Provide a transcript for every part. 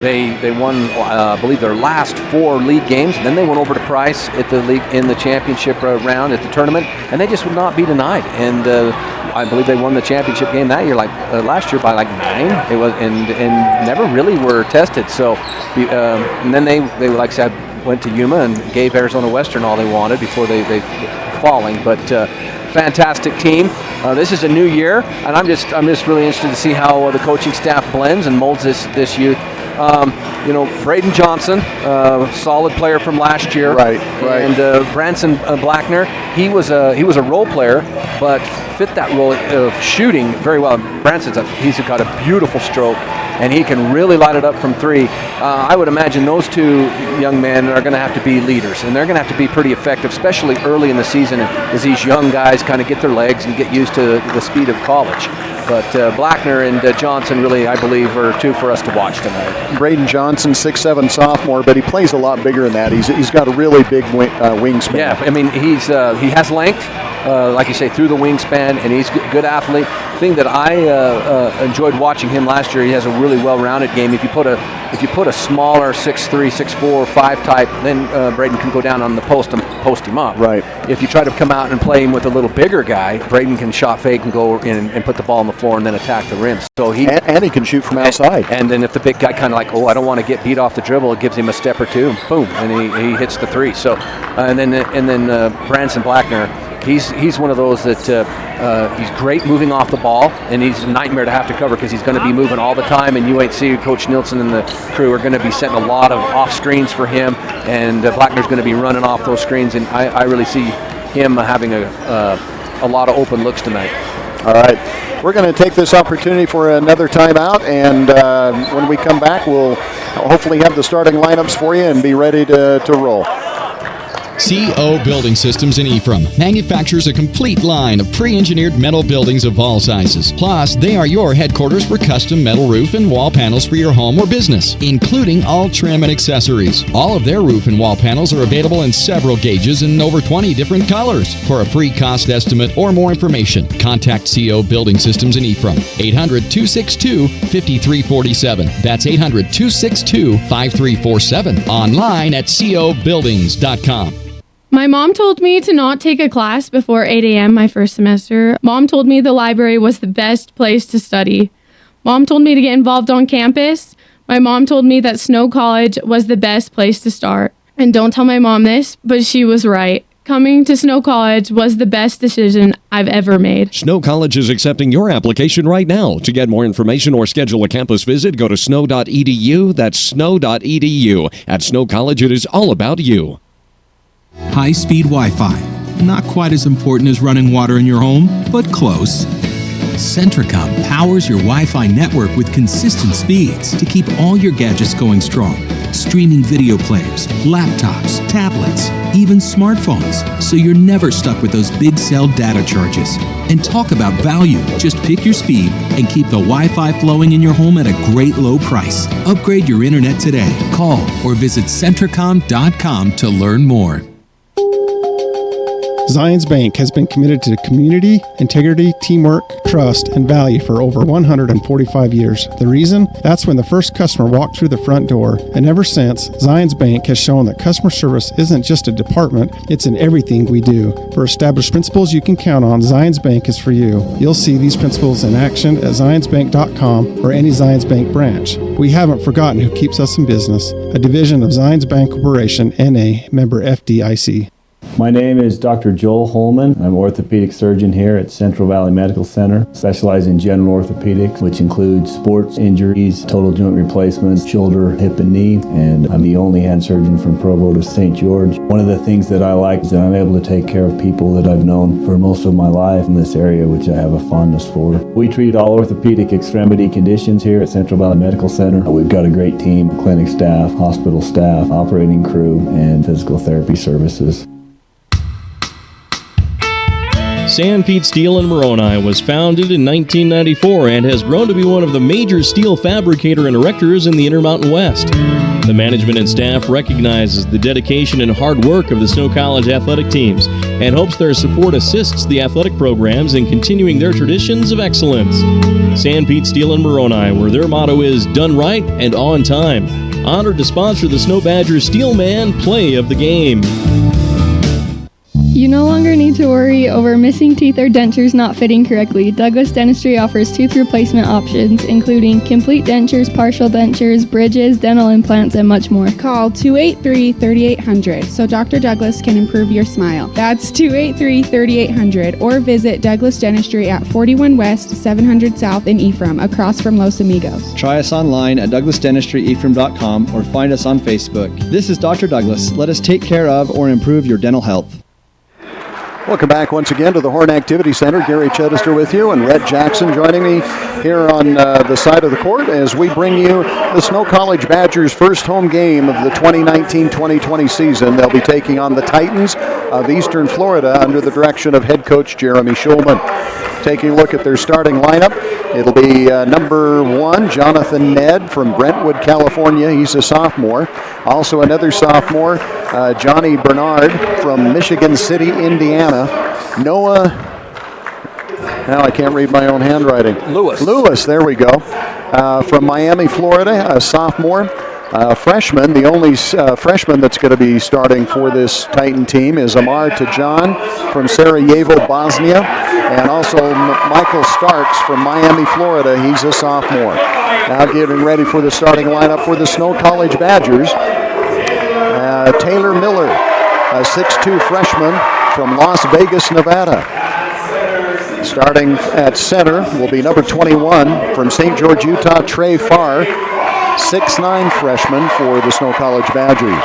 They won, I believe, their last 4 league games. And then they went over to Price at the league in the championship round at the tournament, and they just would not be denied. And I believe they won the championship game that year, last year by 9. It was and never really were tested. So, and then they like I said, went to Yuma and gave Arizona Western all they wanted before they falling. But fantastic team. This is a new year, and I'm just really interested to see how the coaching staff blends and molds this youth. Braden Johnson, solid player from last year, right. And Branson Blackner, he was a role player, but fit that role of shooting very well. He's got a beautiful stroke, and he can really light it up from 3. I would imagine those 2 young men are going to have to be leaders, and they're going to have to be pretty effective, especially early in the season as these young guys kind of get their legs and get used to the speed of college. But Blackner and Johnson really, I believe, are 2 for us to watch tonight. Braden Johnson, 6'7" sophomore, but he plays a lot bigger than that. He's got a really big wingspan. Yeah, I mean, he has length, like you say, through the wingspan, and he's a good athlete. The thing that I enjoyed watching him last year, he has a really well-rounded game. If you put a smaller 6'3", 6'4", 5 type, then Braden can go down on the post and post him up. Right. If you try to come out and play him with a little bigger guy, Braden can shot fake and go in and put the ball on the floor and then attack the rim. So he can shoot from outside. And then if the big guy kind of I don't want to get beat off the dribble, it gives him a step or 2, boom, and he hits the 3. So and then Branson Blackner, he's one of those that he's great moving off the ball, and he's a nightmare to have to cover because he's going to be moving all the time. And UHC Coach Nilsson and the crew are going to be setting a lot of off screens for him, and Blackner's going to be running off those screens. And I really see him having a lot of open looks tonight. All right, we're going to take this opportunity for another timeout, and when we come back, we'll hopefully have the starting lineups for you and be ready to roll. CO Building Systems in Ephraim manufactures a complete line of pre-engineered metal buildings of all sizes. Plus, they are your headquarters for custom metal roof and wall panels for your home or business, including all trim and accessories. All of their roof and wall panels are available in several gauges and over 20 different colors. For a free cost estimate or more information, contact CO Building Systems in Ephraim, 800-262-5347. That's 800-262-5347. Online at cobuildings.com. My mom told me to not take a class before 8 a.m. my first semester. Mom told me the library was the best place to study. Mom told me to get involved on campus. My mom told me that Snow College was the best place to start. And don't tell my mom this, but she was right. Coming to Snow College was the best decision I've ever made. Snow College is accepting your application right now. To get more information or schedule a campus visit, go to snow.edu. That's snow.edu. At Snow College, it is all about you. High-speed Wi-Fi. Not quite as important as running water in your home, but close. Centricom powers your Wi-Fi network with consistent speeds to keep all your gadgets going strong. Streaming video players, laptops, tablets, even smartphones, so you're never stuck with those big cell data charges. And talk about value. Just pick your speed and keep the Wi-Fi flowing in your home at a great low price. Upgrade your internet today. Call or visit Centricom.com to learn more. Zions Bank has been committed to community, integrity, teamwork, trust, and value for over 145 years. The reason? That's when the first customer walked through the front door. And ever since, Zions Bank has shown that customer service isn't just a department, it's in everything we do. For established principles you can count on, Zions Bank is for you. You'll see these principles in action at zionsbank.com or any Zions Bank branch. We haven't forgotten who keeps us in business. A division of Zions Bank Corporation, N.A., member FDIC. My name is Dr. Joel Holman. I'm an orthopedic surgeon here at Central Valley Medical Center. Specialize in general orthopedics, which includes sports injuries, total joint replacements, shoulder, hip, and knee. And I'm the only hand surgeon from Provo to St. George. One of the things that I like is that I'm able to take care of people that I've known for most of my life in this area, which I have a fondness for. We treat all orthopedic extremity conditions here at Central Valley Medical Center. We've got a great team, clinic staff, hospital staff, operating crew, and physical therapy services. Sanpete Steel in Moroni was founded in 1994 and has grown to be one of the major steel fabricator and erectors in the Intermountain West. The management and staff recognizes the dedication and hard work of the Snow College athletic teams and hopes their support assists the athletic programs in continuing their traditions of excellence. San Pete Steel and Moroni, where their motto is done right and on time. Honored to sponsor the Snow Badgers Steelman Play of the Game. You no longer need to worry over missing teeth or dentures not fitting correctly. Douglas Dentistry offers tooth replacement options, including complete dentures, partial dentures, bridges, dental implants, and much more. Call 283-3800 so Dr. Douglas can improve your smile. That's 283-3800, or visit Douglas Dentistry at 41 West, 700 South in Ephraim, across from Los Amigos. Try us online at douglasdentistry.ephraim.com or find us on Facebook. This is Dr. Douglas. Let us take care of or improve your dental health. Welcome back once again to the Horn Activity Center. Gary Chedester with you, and Rhett Jackson joining me here on the side of the court as we bring you the Snow College Badgers' first home game of the 2019-2020 season. They'll be taking on the Titans of Eastern Florida under the direction of head coach Jeremy Schulman. Taking a look at their starting lineup, it'll be number 1, Jonathan Ned from Brentwood, California. He's a sophomore. Also another sophomore, Johnny Bernard from Michigan City, Indiana. Noah, now I can't read my own handwriting. Lewis, there we go. From Miami, Florida, a sophomore. Freshman, the only freshman that's going to be starting for this Titan team is Amar Tajan from Sarajevo, Bosnia, and also Michael Starks from Miami, Florida. He's a sophomore. Now getting ready for the starting lineup for the Snow College Badgers. Taylor Miller, a 6'2 freshman from Las Vegas, Nevada. Starting at center will be number 21 from St. George, Utah, Trey Farr. 6'9 freshman for the Snow College Badgers.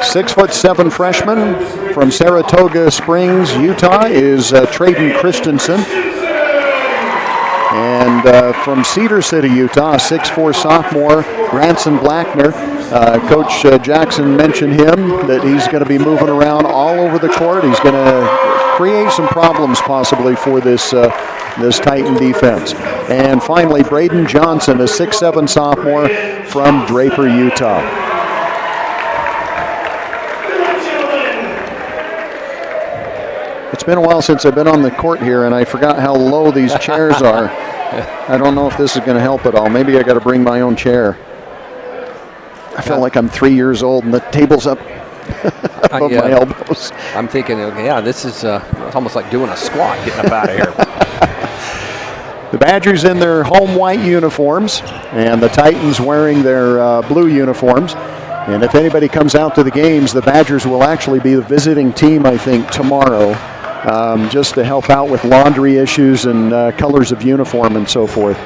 6'7 freshman from Saratoga Springs, Utah is Trayden Christensen. And from Cedar City, Utah, 6'4 sophomore Branson Blackner. Coach Jackson mentioned him, that he's going to be moving around all over the court. He's going to create some problems possibly for this Titan defense. And finally, Braden Johnson, a 6'7 sophomore from Draper, Utah. It's been a while since I've been on the court here, and I forgot how low these chairs are. I don't know if this is going to help at all. Maybe I got to bring my own chair. I feel like I'm 3 years old and the table's up above my elbows. I'm thinking, yeah, this is it's almost like doing a squat, getting up out of here. The Badgers in their home white uniforms, and the Titans wearing their blue uniforms. And if anybody comes out to the games, the Badgers will actually be the visiting team, I think, tomorrow, just to help out with laundry issues and colors of uniform and so forth.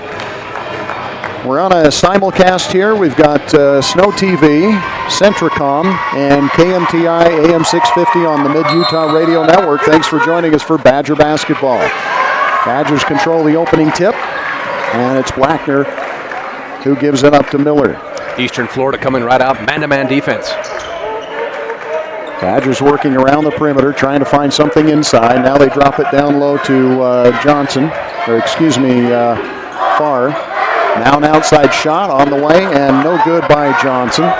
We're on a simulcast here. We've got Snow TV, Centricom, and KMTI AM 650 on the Mid-Utah Radio Network. Thanks for joining us for Badger basketball. Badgers control the opening tip, and it's Blackner who gives it up to Miller. Eastern Florida coming right out, man-to-man defense. Badgers working around the perimeter, trying to find something inside. Now they drop it down low to Farr. Now an outside shot on the way, and no good by Johnson.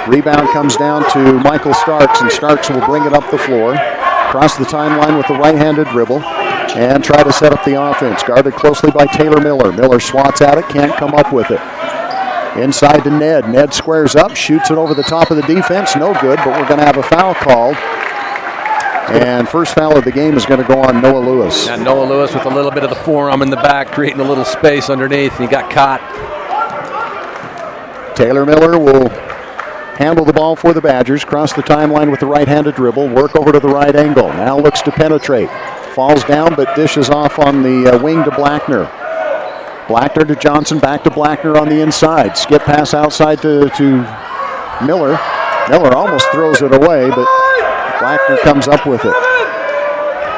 Rebound comes down to Michael Starks, and Starks will bring it up the floor. Across the timeline with the right-handed dribble, and try to set up the offense. Guarded closely by Taylor Miller. Miller swats at it, can't come up with it. Inside to Ned. Ned squares up, shoots it over the top of the defense. No good, but we're going to have a foul called. And first foul of the game is going to go on Noah Lewis. And Noah Lewis with a little bit of the forearm in the back, creating a little space underneath, and he got caught. Taylor Miller will handle the ball for the Badgers. Cross the timeline with the right-handed dribble. Work over to the right angle. Now looks to penetrate. Falls down, but dishes off on the wing to Blackner. Blackner to Johnson, back to Blackner on the inside. Skip pass outside to Miller. Miller almost throws it away, but Blackner comes up with it.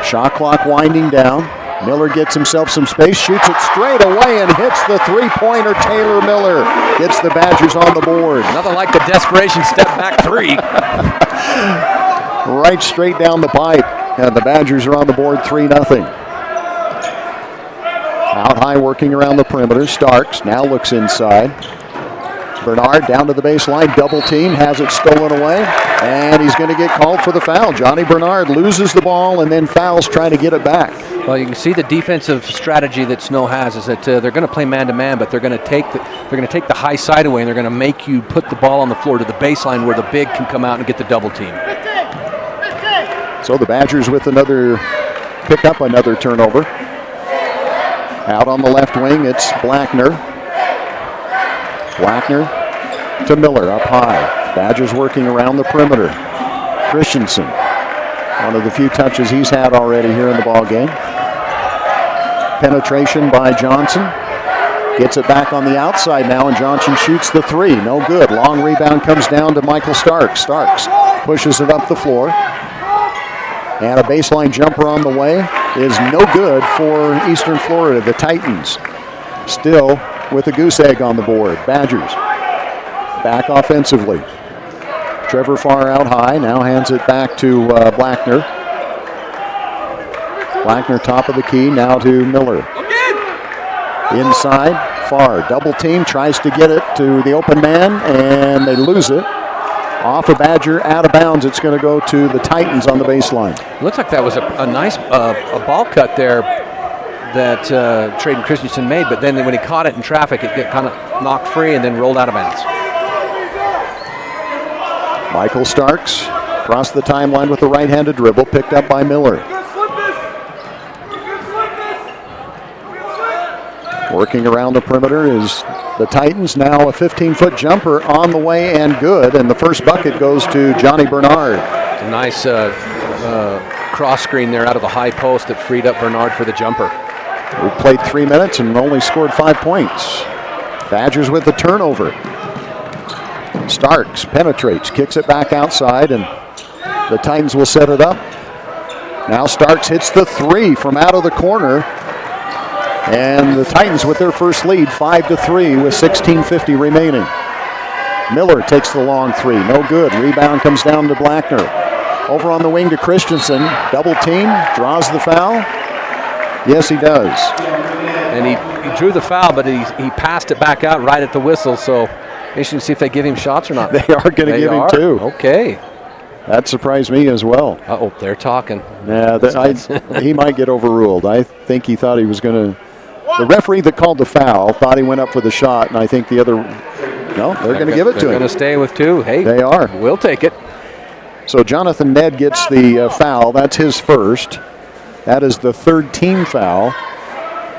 Shot clock winding down. Miller gets himself some space, shoots it straight away, and hits the three-pointer. Taylor Miller gets the Badgers on the board. Nothing like the desperation step back three. Right straight down the pipe, and the Badgers are on the board 3-0. Out high working around the perimeter. Starks now looks inside. Bernard down to the baseline, double team, has it stolen away, and he's going to get called for the foul. Johnny Bernard loses the ball and then fouls trying to get it back. Well, you can see the defensive strategy that Snow has is that they're going to play man-to-man, but they're going to take the high side away, and they're going to make you put the ball on the floor to the baseline where the big can come out and get the double team. So the Badgers pick up another turnover. Out on the left wing, it's Blackner. Blackner to Miller up high. Badgers working around the perimeter. Christensen, one of the few touches he's had already here in the ball game. Penetration by Johnson. Gets it back on the outside now, and Johnson shoots the three. No good. Long rebound comes down to Michael Starks. Starks pushes it up the floor. And a baseline jumper on the way is no good for Eastern Florida. The Titans still with a goose egg on the board. Badgers back offensively. Trevor Farr out high, now hands it back to Blackner. Blackner top of the key, now to Miller. Inside, Farr double team, tries to get it to the open man, and they lose it. Off a Badger, out of bounds. It's going to go to the Titans on the baseline. Looks like that was a nice ball cut there that Trayden Christensen made, but then when he caught it in traffic, it got kind of knocked free and then rolled out of bounds. Michael Starks across the timeline with the right-handed dribble, picked up by Miller. Working around the perimeter is the Titans. Now a 15-foot jumper on the way and good, and the first bucket goes to Johnny Bernard. A nice cross screen there out of the high post that freed up Bernard for the jumper. We played 3 minutes and only scored 5 points. Badgers with the turnover. Starks penetrates, kicks it back outside, and the Titans will set it up. Now Starks hits the three from out of the corner. And the Titans with their first lead, 5-3 with 16:50 remaining. Miller takes the long three, no good. Rebound comes down to Blackner. Over on the wing to Christensen, double team, draws the foul. Yes, he does. And he drew the foul, but he passed it back out right at the whistle, so interesting to see if they give him shots or not. They are going to give him two. Okay. That surprised me as well. Uh-oh, they're talking. Yeah, he might get overruled. I think he thought he was going to. The referee that called the foul thought he went up for the shot, and I think the other. No, they're going to give it to him. They're going to stay with two. Hey, they are. We'll take it. So Jonathan Ned gets the foul. That's his first. That is the third team foul.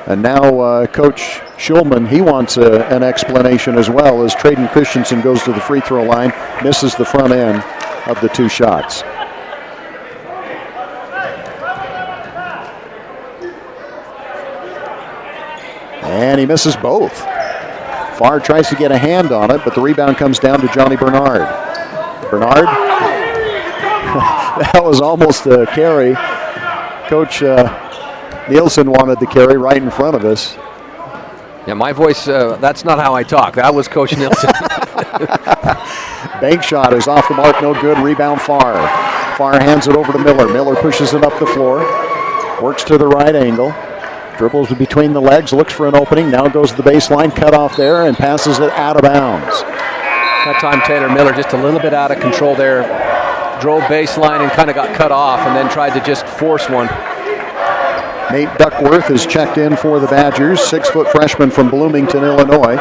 And now Coach Schulman, he wants an explanation as well as Trayden Christensen goes to the free throw line, misses the front end of the two shots. And he misses both. Farr tries to get a hand on it, but the rebound comes down to Johnny Bernard. Bernard, that was almost a carry. Coach Nielsen wanted the carry right in front of us. Yeah, my voice, that's not how I talk. That was Coach Nielsen. Bank shot is off the mark, no good. Rebound Farr. Farr hands it over to Miller. Miller pushes it up the floor. Works to the right angle. Dribbles between the legs, looks for an opening. Now goes to the baseline, cut off there, and passes it out of bounds. That time Taylor Miller just a little bit out of control there. Drove baseline and kind of got cut off and then tried to just force one. Nate Duckworth is checked in for the Badgers, 6-foot freshman from Bloomington, Illinois.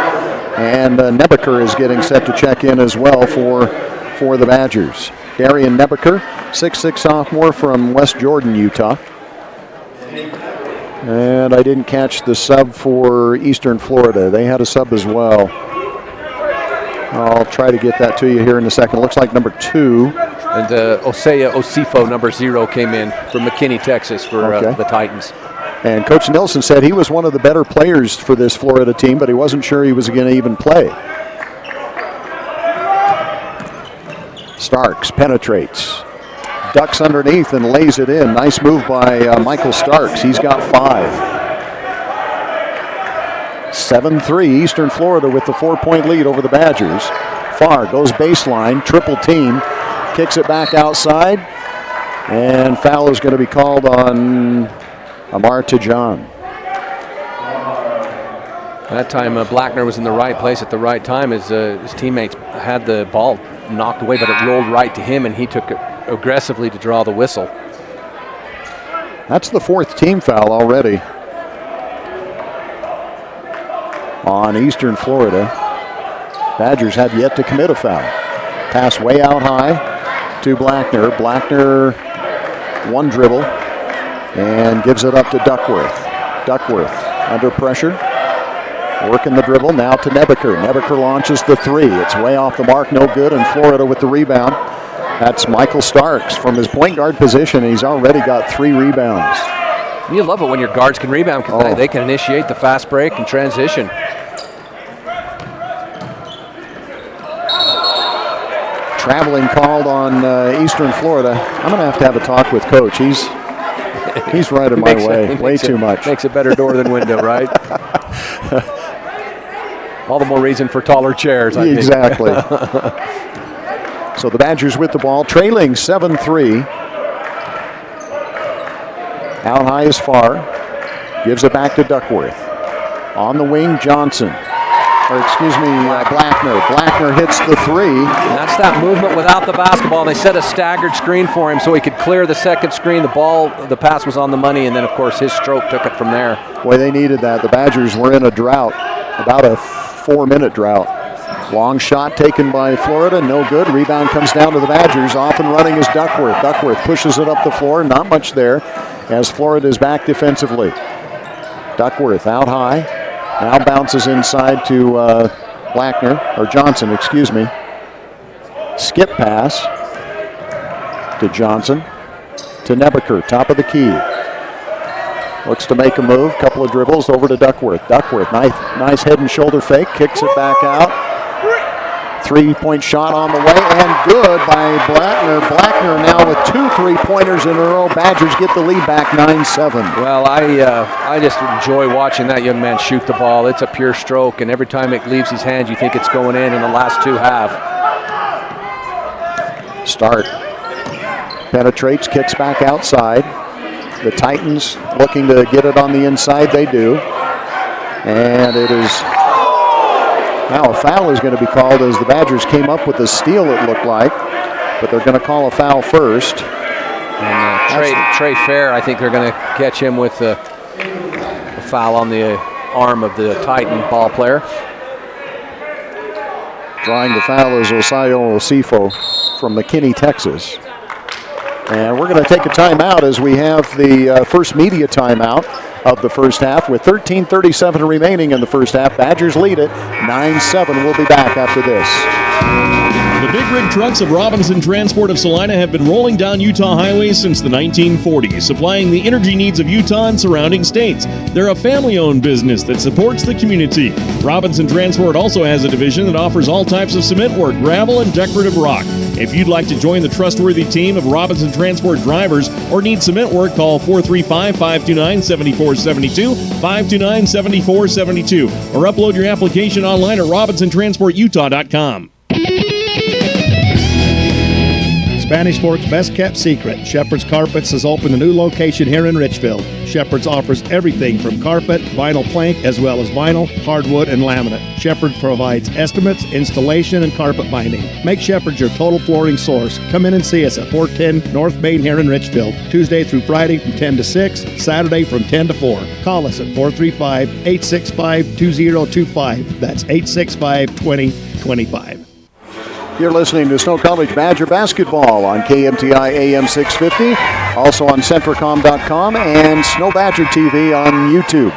And Nebeker is getting set to check in as well for the Badgers. Darian Nebeker, 6'6" sophomore from West Jordan, Utah. And I didn't catch the sub for Eastern Florida. They had a sub as well. I'll try to get that to you here in a second. It looks like number 2. And Osea Osifo, number 0, came in from McKinney, Texas for the Titans. And Coach Nelson said he was one of the better players for this Florida team, but he wasn't sure he was going to even play. Starks penetrates. Ducks underneath and lays it in. Nice move by Michael Starks. He's got 5. 7-3 Eastern Florida with the 4-point lead over the Badgers. Farr goes baseline, triple team, kicks it back outside, and foul is going to be called on Amar Tijan. That time Blackner was in the right place at the right time. His teammates had the ball knocked away, but it rolled right to him, and he took it aggressively to draw the whistle. That's the 4th team foul already on Eastern Florida. Badgers have yet to commit a foul. Pass way out high to Blackner. Blackner, one dribble, and gives it up to Duckworth. Duckworth under pressure, working the dribble, now to Nebeker. Nebeker launches the 3. It's way off the mark, no good, and Florida with the rebound. That's Michael Starks from his point guard position. He's already got 3 rebounds. You love it when your guards can rebound because they can initiate the fast break and transition. Traveling called on Eastern Florida. I'm going to have a talk with Coach. He's right in my way, way too much. Makes a better door than window, right? All the more reason for taller chairs, I think. Exactly. So the Badgers with the ball, trailing 7-3. Out high is Farr. Gives it back to Duckworth. On the wing, Johnson. Blackner. Blackner hits the 3. And that's that movement without the basketball. They set a staggered screen for him so he could clear the second screen. The pass was on the money, and then, of course, his stroke took it from there. Boy, they needed that. The Badgers were in a drought, about a 4-minute drought. Long shot taken by Florida, no good. Rebound comes down to the Badgers. Off and running is Duckworth. Duckworth pushes it up the floor, not much there, as Florida is back defensively. Duckworth out high, now bounces inside to Johnson, excuse me. Skip pass to Johnson, to Nebeker, top of the key. Looks to make a move, couple of dribbles over to Duckworth. Duckworth, nice head and shoulder fake, kicks it back out. 3-point shot on the way, and good by Blackner. Blackner now with 2 3-pointers in a row. Badgers get the lead back 9-7. Well, I just enjoy watching that young man shoot the ball. It's a pure stroke, and every time it leaves his hands, you think it's going in, and the last 2 have. Start. Penetrates, kicks back outside. The Titans looking to get it on the inside. They do. And it is... Now a foul is going to be called as the Badgers came up with a steal, it looked like. But they're going to call a foul first. And Trey Fair, I think they're going to catch him with a foul on the arm of the Titan ball player. Drawing the foul is Osayo Osifo from McKinney, Texas. And we're going to take a timeout as we have the first media timeout of the first half with 13:37 remaining in the first half. Badgers lead it 9-7. We'll be back after this. The big rig trucks of Robinson Transport of Salina have been rolling down Utah highways since the 1940s, supplying the energy needs of Utah and surrounding states. They're a family-owned business that supports the community. Robinson Transport also has a division that offers all types of cement work, gravel, and decorative rock. If you'd like to join the trustworthy team of Robinson Transport drivers or need cement work, call 435-529-7472, 529-7472, or upload your application online at RobinsonTransportUtah.com. Spanish Fork's best kept secret, Shepherd's Carpets has opened a new location here in Richfield. Shepherd's offers everything from carpet, vinyl plank, as well as vinyl, hardwood, and laminate. Shepherd provides estimates, installation, and carpet binding. Make Shepherd's your total flooring source. Come in and see us at 410 North Main here in Richfield, Tuesday through Friday from 10 to 6, Saturday from 10 to 4. Call us at 435-865-2025. That's 865-2025. You're listening to Snow College Badger Basketball on KMTI AM 650, also on Centricom.com and Snow Badger TV on YouTube.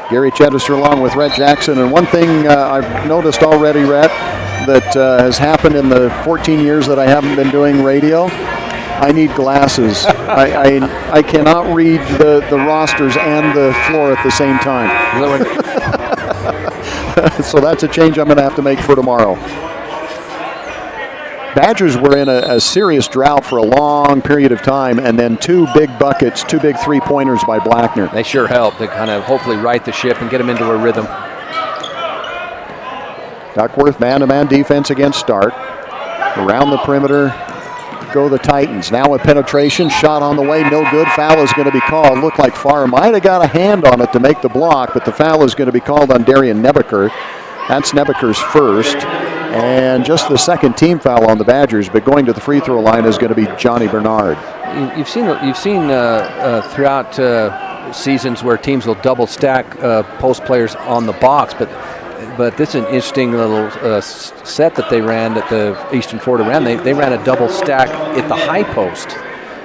Gary Chedester along with Rhett Jackson. And one thing I've noticed already, Rhett, that has happened in the 14 years that I haven't been doing radio, I need glasses. I cannot read the rosters and the floor at the same time. So that's a change I'm going to have to make for tomorrow. Badgers were in a serious drought for a long period of time, and then 2 big buckets, 2 big 3-pointers by Blackner. They sure helped to kind of hopefully right the ship and get them into a rhythm. Duckworth man-to-man defense against Stark. Around the perimeter go the Titans. Now with penetration, shot on the way, no good. Foul is going to be called. Looked like Farr might have got a hand on it to make the block, but the foul is going to be called on Darian Nebeker. That's Nebeker's first, and just the second team foul on the Badgers, but going to the free throw line is going to be Johnny Bernard. You've seen throughout seasons where teams will double stack post players on the box, but this is an interesting little set that they ran, that the Eastern Florida ran. They ran a double stack at the high post,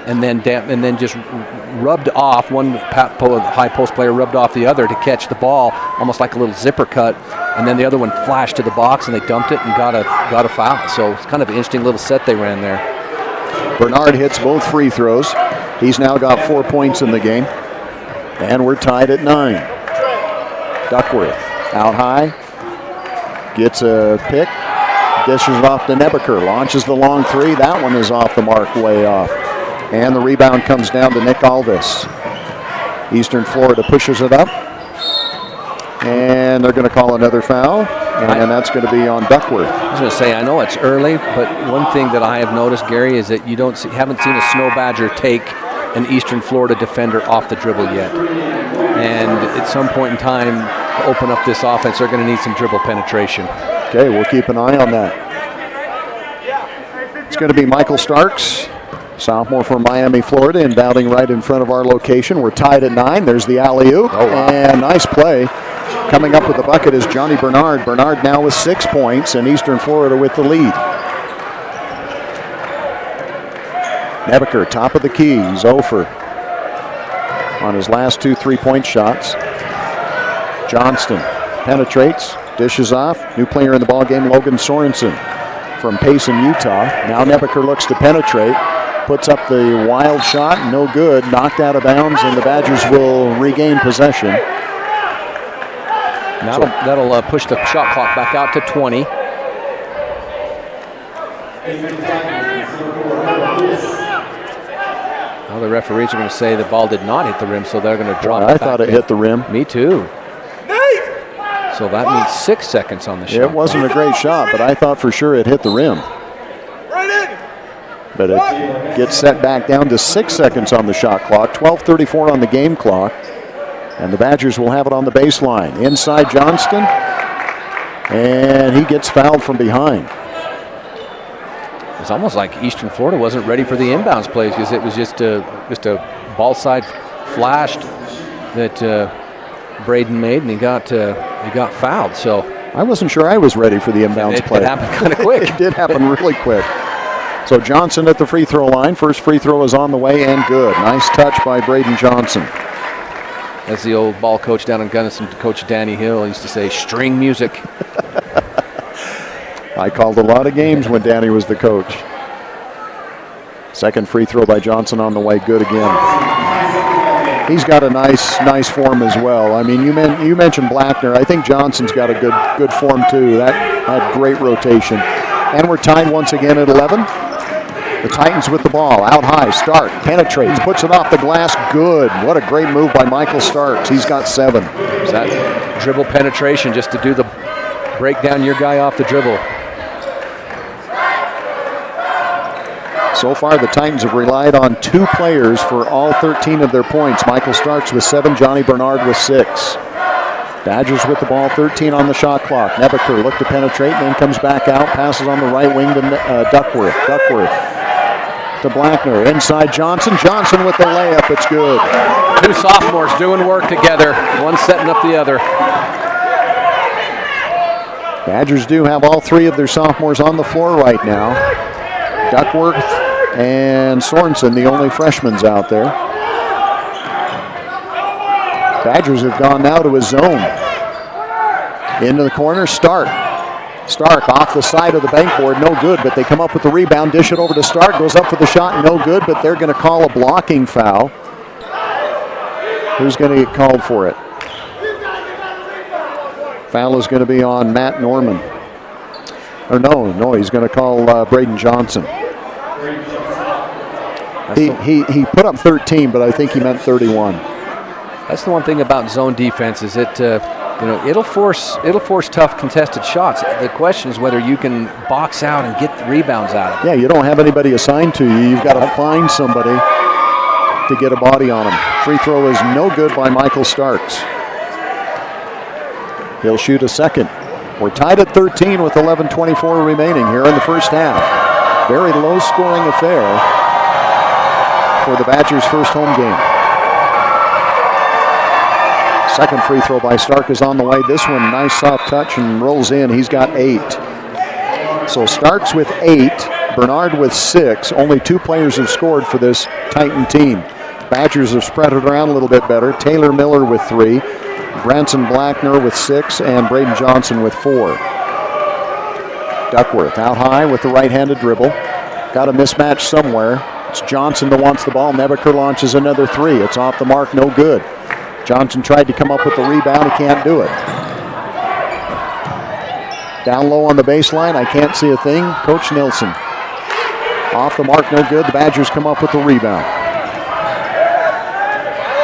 and then just rubbed off one high post player, rubbed off the other to catch the ball, almost like a little zipper cut, and then the other one flashed to the box and they dumped it and got a foul. So it's kind of an interesting little set they ran there. Bernard hits both free throws. He's now got 4 points in the game, and we're tied at 9. Duckworth out high, gets a pick, dishes it off to Nebeker, launches the long three. That one is off the mark, way off. And the rebound comes down to Nick Alvis. Eastern Florida pushes it up. And they're going to call another foul. And that's going to be on Duckworth. I was going to say, I know it's early, but one thing that I have noticed, Gary, is that haven't seen a Snow Badger take an Eastern Florida defender off the dribble yet. And at some point in time, to open up this offense, they're going to need some dribble penetration. Okay, we'll keep an eye on that. It's going to be Michael Starks, sophomore from Miami, Florida, inbounding right in front of our location. We're tied at 9. There's the alley-oop, and nice play. Coming up with the bucket is Johnny Bernard. Bernard now with 6 points, and Eastern Florida with the lead. Nebeker, top of the key. He's 0 for on his last 2 3-point shots. Johnston penetrates, dishes off. New player in the ballgame, Logan Sorensen from Payson, Utah. Now Nebeker looks to penetrate. Puts up the wild shot, no good, knocked out of bounds, and the Badgers will regain possession. Now that'll push the shot clock back out to 20. Now the referees are going to say the ball did not hit the rim, so they're going to drop it back. I thought it hit the rim. Me too. So that means 6 seconds on the shot. It wasn't a great shot, but I thought for sure it hit the rim. But it gets set back down to 6 seconds on the shot clock, 12:34 on the game clock, and the Badgers will have it on the baseline. Inside Johnston, and he gets fouled from behind. It's almost like Eastern Florida wasn't ready for the inbounds plays, because it was just a ball side flashed that Braden made, and he got fouled. So I wasn't sure I was ready for the inbounds play. It happened kind of quick. It did happen really quick. So Johnson at the free throw line. First free throw is on the way and good. Nice touch by Braden Johnson. As the old ball coach down in Gunnison, Coach Danny Hill, used to say, string music. I called a lot of games when Danny was the coach. Second free throw by Johnson on the way, good again. He's got a nice form as well. I mean, you mentioned Blackner. I think Johnson's got a good form too. That had great rotation. And we're tied once again at 11. The Titans with the ball, out high, Stark penetrates, puts it off the glass, good. What a great move by Michael Starks. He's got 7. Is that dribble penetration, just to do the break down your guy off the dribble? So far, the Titans have relied on 2 players for all 13 of their points. Michael Starks with 7, Johnny Bernard with 6. Badgers with the ball, 13 on the shot clock. Nebeker looked to penetrate, then comes back out, passes on the right wing to Duckworth. Duckworth to Blackner, inside Johnson. Johnson with the layup, it's good. 2 sophomores doing work together, one setting up the other. Badgers do have all 3 of their sophomores on the floor right now. Duckworth and Sorensen, the only freshmen out there. Badgers have gone now to a zone. Into the corner, Stark off the side of the bankboard, no good, but they come up with the rebound, dish it over to Stark, goes up for the shot, no good, but they're going to call a blocking foul. Who's going to get called for it? Foul is going to be on Matt Norman. Or no, he's going to call Braden Johnson. He put up 13, but I think he meant 31. That's the one thing about zone defense, is it it'll force tough contested shots. The question is whether you can box out and get the rebounds out of it. Yeah, you don't have anybody assigned to you. You've got to find somebody to get a body on him. Free throw is no good by Michael Starks. He'll shoot a second. We're tied at 13 with 11:24 remaining here in the first half. Very low-scoring affair for the Badgers' first home game. Second free throw by Stark is on the way. This one, nice soft touch and rolls in. He's got 8. So Starks with 8, Bernard with 6. Only 2 players have scored for this Titan team. Badgers have spread it around a little bit better. Taylor Miller with 3, Branson Blackner with 6, and Braden Johnson with 4. Duckworth out high with the right-handed dribble. Got a mismatch somewhere. It's Johnson that wants the ball. Nebeker launches another 3. It's off the mark, no good. Johnson tried to come up with the rebound. He can't do it. Down low on the baseline. I can't see a thing. Coach Nilsson. Off the mark, no good. The Badgers come up with the rebound.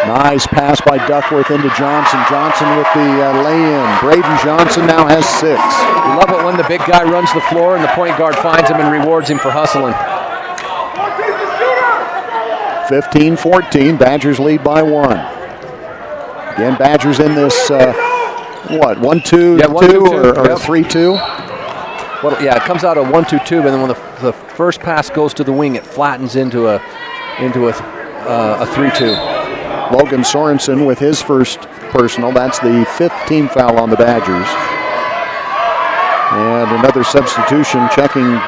Nice pass by Duckworth into Johnson. Johnson with the lay-in. Braden Johnson now has 6. You love it when the big guy runs the floor and the point guard finds him and rewards him for hustling. 15-14. Badgers lead by 1. Again, Badgers in this, 1-2-2 or 3-2? Well, yeah, it comes out of 1-2-2, but then when the first pass goes to the wing, it flattens into a 3-2. Logan Sorensen with his first personal. That's the 5th team foul on the Badgers. And another substitution checking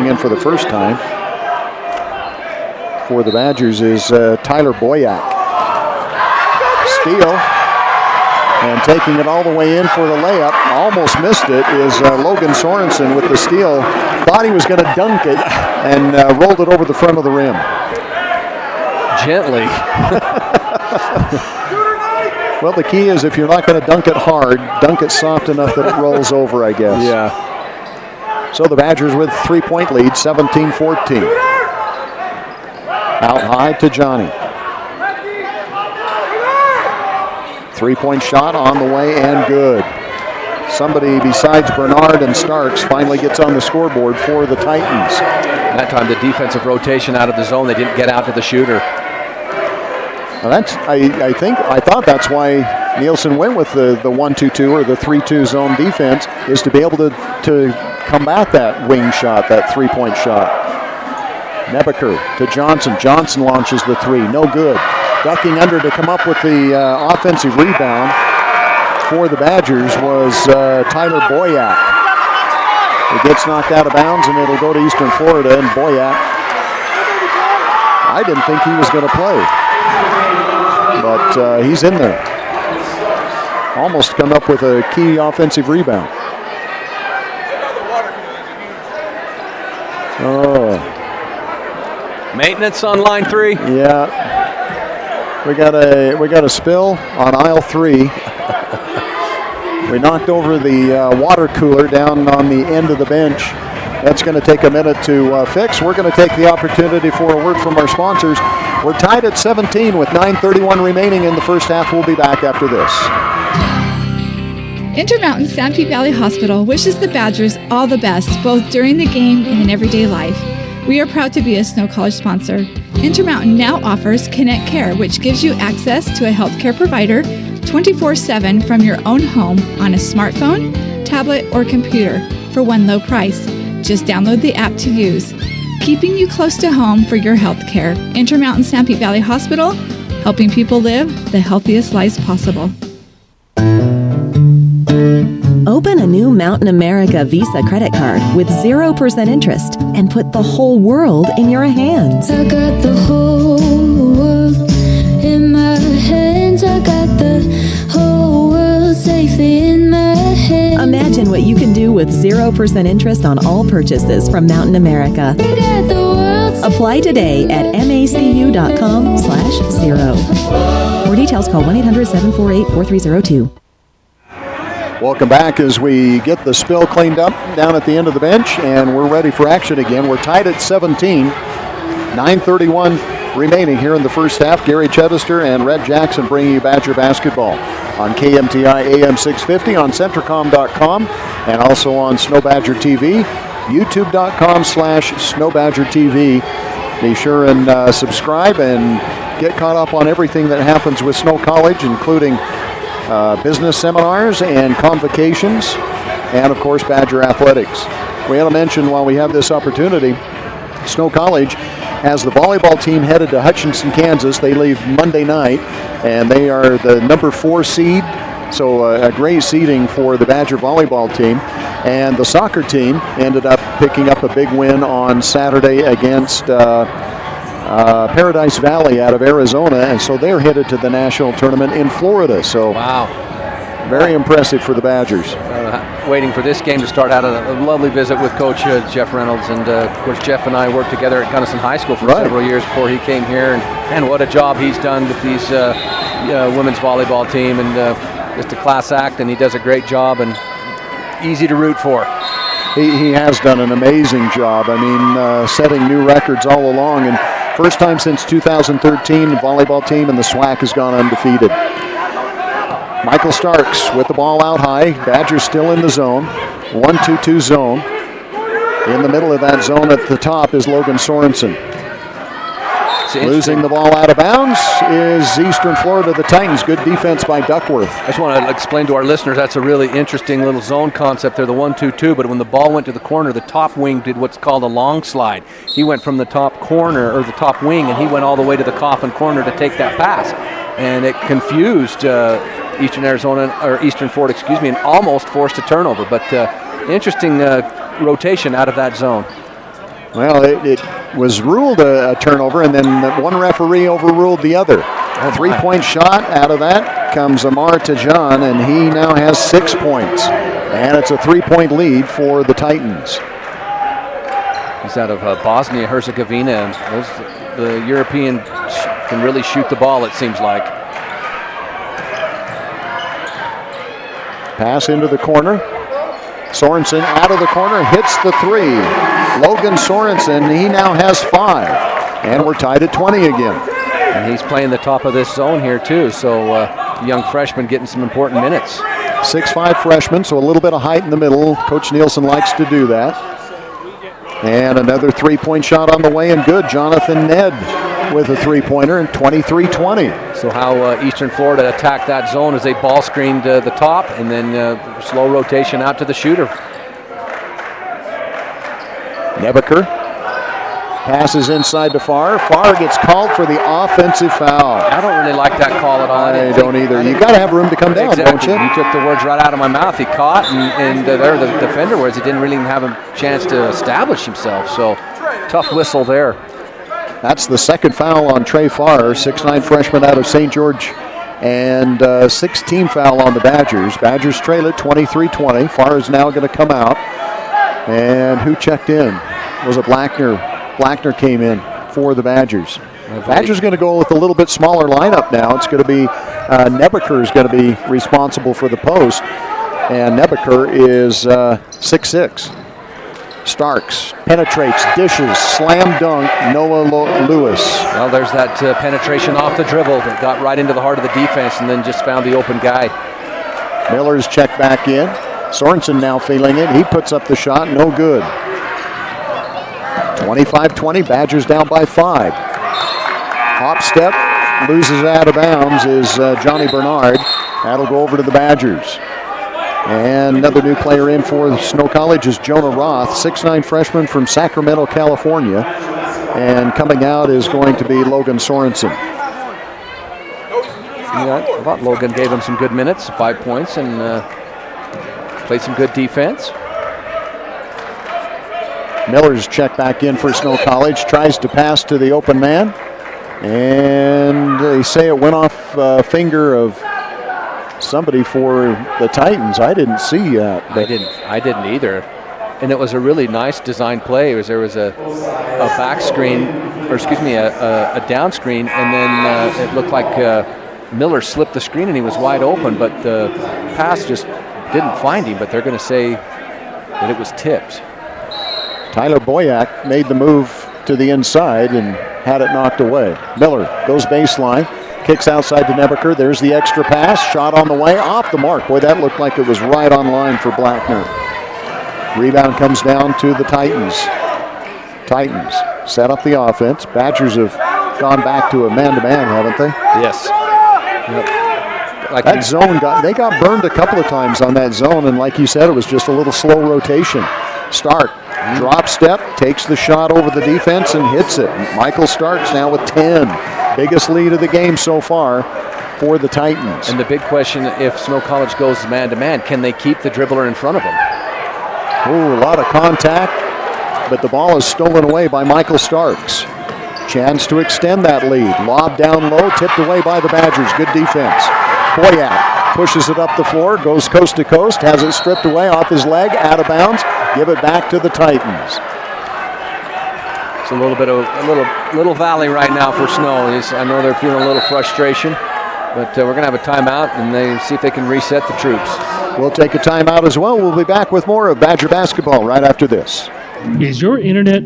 in for the first time for the Badgers is Tyler Boyack. Steal, and taking it all the way in for the layup, almost missed it, is Logan Sorensen with the steal. Thought he was going to dunk it and rolled it over the front of the rim. Gently. Well, the key is if you're not going to dunk it hard, dunk it soft enough that it rolls over, I guess. Yeah. So the Badgers with 3-point lead, 17-14. Out high to Johnny. 3-point shot on the way and good. Somebody besides Bernard and Starks finally gets on the scoreboard for the Titans. That time the defensive rotation out of the zone, they didn't get out to the shooter. Now I thought that's why Nielsen went with the 1-2-2 or the 3-2 zone defense, is to be able to combat that wing shot, that 3-point shot. Nebeker to Johnson. Johnson launches the 3, no good. Ducking under to come up with the offensive rebound for the Badgers was Tyler Boyack. It gets knocked out of bounds and it'll go to Eastern Florida, and Boyack, I didn't think he was going to play, but he's in there. Almost come up with a key offensive rebound. Oh. Maintenance on line 3. Yeah. We got a spill on aisle 3. We knocked over the water cooler down on the end of the bench. That's going to take a minute to fix. We're going to take the opportunity for a word from our sponsors. We're tied at 17 with 9:31 remaining in the first half. We'll be back after this. Intermountain Sanpete Valley Hospital wishes the Badgers all the best, both during the game and in everyday life. We are proud to be a Snow College sponsor. Intermountain now offers Connect Care, which gives you access to a healthcare provider 24/7 from your own home on a smartphone, tablet, or computer for one low price. Just download the app to use. Keeping you close to home for your health care. Intermountain Sanpete Valley Hospital, helping people live the healthiest lives possible. Open a new Mountain America Visa credit card with 0% interest and put the whole world in your hands. I got the whole world in my hands. I got the whole world safely in my hands. Imagine what you can do with 0% interest on all purchases from Mountain America. Apply today at macu.com/0. For details, call 1-800-748-4302. Welcome back as we get the spill cleaned up down at the end of the bench, and we're ready for action again. We're tied at 17. 9:31 remaining here in the first half. Gary Chedister and Rhett Jackson bringing you Badger basketball on KMTI AM 650, on Centricom.com, and also on Snow Badger TV, YouTube.com/Snow Badger TV. Be sure and subscribe and get caught up on everything that happens with Snow College, including business seminars and convocations, and of course Badger athletics. We had to mention while we have this opportunity, Snow College has the volleyball team headed to Hutchinson, Kansas. They leave Monday night, and they are the number 4 seed, so a great seeding for the Badger volleyball team. And the soccer team ended up picking up a big win on Saturday against Paradise Valley out of Arizona, and so they're headed to the national tournament in Florida. So wow, very impressive for the Badgers. Waiting for this game to start. Had a lovely visit with Coach Jeff Reynolds, and of course Jeff and I worked together at Gunnison High School for several years before he came here, and what a job he's done with these women's volleyball team, and just a class act, and he does a great job and easy to root for. He has done an amazing job. I mean, setting new records all along, and first time since 2013, the volleyball team in the SWAC has gone undefeated. Michael Starks with the ball out high. Badgers still in the zone. 1-2-2 zone. In the middle of that zone at the top is Logan Sorensen. Losing the ball out of bounds is Eastern Florida, the Titans. Good defense by Duckworth. I just want to explain to our listeners, that's a really interesting little zone concept there, the 1-2-2, but when the ball went to the corner, the top wing did what's called a long slide. He went from the top corner, or the top wing, and he went all the way to the coffin corner to take that pass. And it confused Eastern Florida, and almost forced a turnover. But interesting rotation out of that zone. Well, it was ruled a turnover, and then one referee overruled the other. A 3-point shot out of that comes Amar Tajan, and he now has 6 points. And it's a 3-point lead for the Titans. He's out of Bosnia-Herzegovina. The European can really shoot the ball, it seems like. Pass into the corner. Sorensen out of the corner, hits the 3. Logan Sorensen, he now has 5. And we're tied at 20 again. And he's playing the top of this zone here too, so young freshman getting some important minutes. 6'5" freshman, so a little bit of height in the middle. Coach Nielsen likes to do that. And another 3-point shot on the way, and good. Jonathan Ned with a 3-pointer, and 23-20. So how Eastern Florida attacked that zone as they ball screened the top, and then slow rotation out to the shooter. Nebeker passes inside to Farr. Farr gets called for the offensive foul. I don't really like that call at all. I don't either. You got to have room to come down, don't you? You took the words right out of my mouth. He caught, and there the defender was. He didn't really even have a chance to establish himself. So tough whistle there. That's the second foul on Trey Farr, 6'9" freshman out of St. George, and 16 foul on the Badgers. Badgers trail it 23-20. Farr is now going to come out. And who checked in? Was it Blackner? Blackner came in for the Badgers. Badgers going to go with a little bit smaller lineup now. It's going to be Nebeker is going to be responsible for the post, and Nebeker is 6'6". Starks penetrates, dishes, slam dunk, Noah Lewis. Well, there's that penetration off the dribble that got right into the heart of the defense and then just found the open guy. Miller's checked back in. Sorensen now feeling it. He puts up the shot, no good. 25-20, Badgers down by 5. Hop step, loses out of bounds is Johnny Bernard. That'll go over to the Badgers. And another new player in for Snow College is Jonah Roth, 6'9" freshman from Sacramento, California. And coming out is going to be Logan Sorensen. Yeah, I thought Logan gave him some good minutes, 5 points, and played some good defense. Miller's checked back in for Snow College, tries to pass to the open man. And they say it went off finger of somebody for the Titans. I didn't see that. I didn't either. And it was a really nice design play. There was a back screen, or excuse me, a down screen, and then it looked like Miller slipped the screen and he was wide open, but the pass just didn't find him. But they're going to say that it was tipped. Tyler Boyack made the move to the inside and had it knocked away. Miller goes baseline, kicks outside to Nebeker. There's the extra pass, shot on the way, off the mark. Boy, that looked like it was right on line for Blackner. Rebound comes down to the Titans. Titans set up the offense. Badgers have gone back to a man-to-man, haven't they? Yes. Yep. That zone they got burned a couple of times on that zone, and like you said, it was just a little slow rotation. Stark, drop step, takes the shot over the defense and hits it. Michael Starks now with 10. Biggest lead of the game so far for the Titans. And the big question, if Snow College goes man-to-man, can they keep the dribbler in front of them? Ooh, a lot of contact, but the ball is stolen away by Michael Starks. Chance to extend that lead. Lob down low, tipped away by the Badgers. Good defense. Boyat pushes it up the floor, goes coast to coast, has it stripped away off his leg, out of bounds. Give it back to the Titans. It's a little bit of a little valley right now for Snow. I know they're feeling a little frustration, but we're going to have a timeout and they see if they can reset the troops. We'll take a timeout as well. We'll be back with more of Badger basketball right after this. Is your internet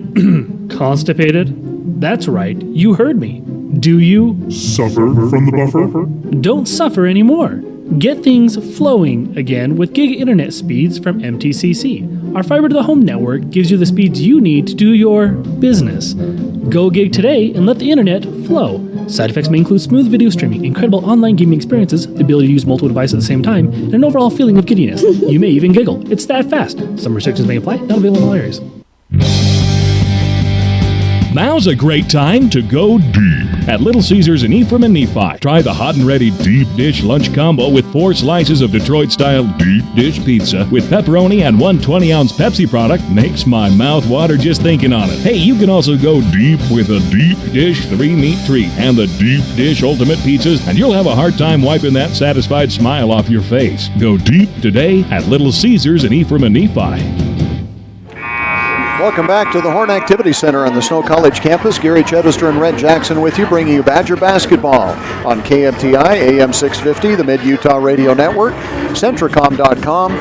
constipated? That's right, you heard me. Do you suffer from the buffer? Don't suffer anymore. Get things flowing again with gig internet speeds from MTCC. Our fiber to the home network gives you the speeds you need to do your business. Go gig today and let the internet flow. Side effects may include smooth video streaming, incredible online gaming experiences, the ability to use multiple devices at the same time, and an overall feeling of giddiness. You may even giggle. It's that fast. Some restrictions may apply. Not available in all areas. Now's a great time to go deep at Little Caesars in Ephraim and Nephi. Try the hot and ready deep dish lunch combo with 4 slices of Detroit-style deep dish pizza with pepperoni and 1 20-ounce Pepsi product. Makes my mouth water just thinking on it. Hey, you can also go deep with a deep dish 3-meat treat and the deep dish ultimate pizzas, and you'll have a hard time wiping that satisfied smile off your face. Go deep today at Little Caesars in Ephraim and Nephi. Welcome back to the Horn Activity Center on the Snow College campus. Gary Chedester and Rhett Jackson with you, bringing you Badger basketball on KMTI, AM 650, the Mid-Utah Radio Network, Centricom.com,